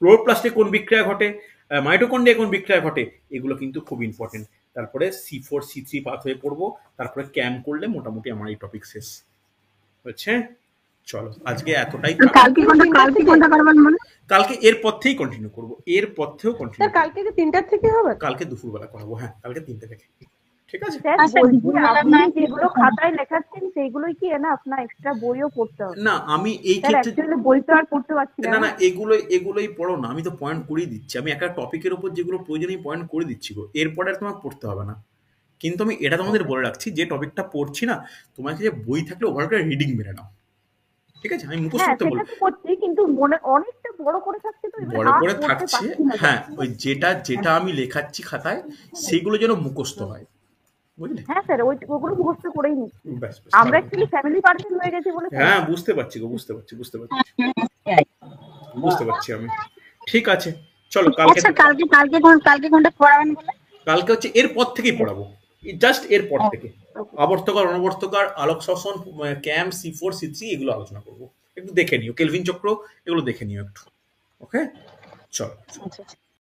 [SPEAKER 1] ক্লোরোপ্লাস্টে কোন বিক্রিয়া ঘটে, মাইটোকন্ড্রিয়া কোন বিক্রিয়া ঘটে, এগুলো কিন্তু খুব ইম্পর্টেন্ট। তারপরে C4C3 পাথওয়ে পড়বো, তারপরে ক্যাম করলে মোটামুটি আমার এই টপিক শেষ হচ্ছে। চলো আজকে এতটাই থাক।
[SPEAKER 4] কালকে কোনটা করবেন মানে?
[SPEAKER 1] কালকে এর পথেই কন্টিনিউ করবো, এর পথেও কন্টিনিউ।
[SPEAKER 2] স্যার কালকে কি 3টার থেকে হবে?
[SPEAKER 1] কালকে দুপুরবেলা করাবো, হ্যাঁ কালকে 3টে থেকে, ঠিক আছে?
[SPEAKER 3] স্যার
[SPEAKER 5] আচ্ছা,
[SPEAKER 3] বলছি
[SPEAKER 5] দুপুরবেলা
[SPEAKER 3] আপনি
[SPEAKER 5] নয়।
[SPEAKER 3] যেগুলো খাতায় লেখাচ্ছেন সেইগুলোই কি না আপনার এক্সট্রা বইও পড়তে হবে?
[SPEAKER 1] না আমি এই
[SPEAKER 3] স্যার
[SPEAKER 1] ক্ষেত্রে
[SPEAKER 3] অ্যাকচুয়ালি বই তো আর পড়তে পারছি
[SPEAKER 1] না
[SPEAKER 3] না।
[SPEAKER 1] না এগুলোই পড়ো না, আমি তো পয়েন্ট করেই দিচ্ছি, আমি একটা টপিকের উপর যেগুলো প্রয়োজনীয় পয়েন্ট করে দিচ্ছি গো, এরপরে আর তোমার পড়তে হবে না। কিন্তু আমি এটা তোমাদের বলে রাখছি, যে টপিকটা পড়ছি না, তোমাকে যে বই থাকলে ওভার করে রিডিং মেরে নাও, ঠিক আছে? আমি মুখস্থ
[SPEAKER 3] হ্যাঁ
[SPEAKER 1] করতে
[SPEAKER 3] সেটা
[SPEAKER 1] বলবো,
[SPEAKER 3] তো করছি, কিন্তু মনে অনেকটা বড় করে থাকছে তো এবার
[SPEAKER 1] বড়
[SPEAKER 3] আর
[SPEAKER 1] করে
[SPEAKER 3] পড়তে
[SPEAKER 1] থাকছে,
[SPEAKER 3] পারছি না।
[SPEAKER 1] হ্যাঁ ওই যেটা আমি লেখাচ্ছি খাতায় সেগুলো যেন মুখস্থ হয়, বুঝলে?
[SPEAKER 3] হ্যাঁ স্যার ওগুলো মুখস্থ করেই নিচ্ছি।
[SPEAKER 1] ব্যাস ব্যাস,
[SPEAKER 3] আমরা
[SPEAKER 1] ভালো।
[SPEAKER 3] অ্যাকচুয়ালি ফ্যামিলি পার্সন হয়ে গেছি বলে স্যার।
[SPEAKER 1] হ্যাঁ বুঝতে পারছি গো, বুঝতে পারছি আমি, ঠিক আছে চলো কালকে।
[SPEAKER 5] আচ্ছা কালকে কোনটা পড়াবেন বলে?
[SPEAKER 1] কালকে হচ্ছে এর পর থেকেই পড়াবো, জাস্ট এর পর থেকে আবর্তকার, অনবর্তকার, আলোক শ্বসন, ক্যাম্প, C4C3 এগুলো আলোচনা করবো। একটু দেখে নিও, কেলভিন চক্র এগুলো দেখে নিও একটু, ওকে চলো।
[SPEAKER 5] আচ্ছা।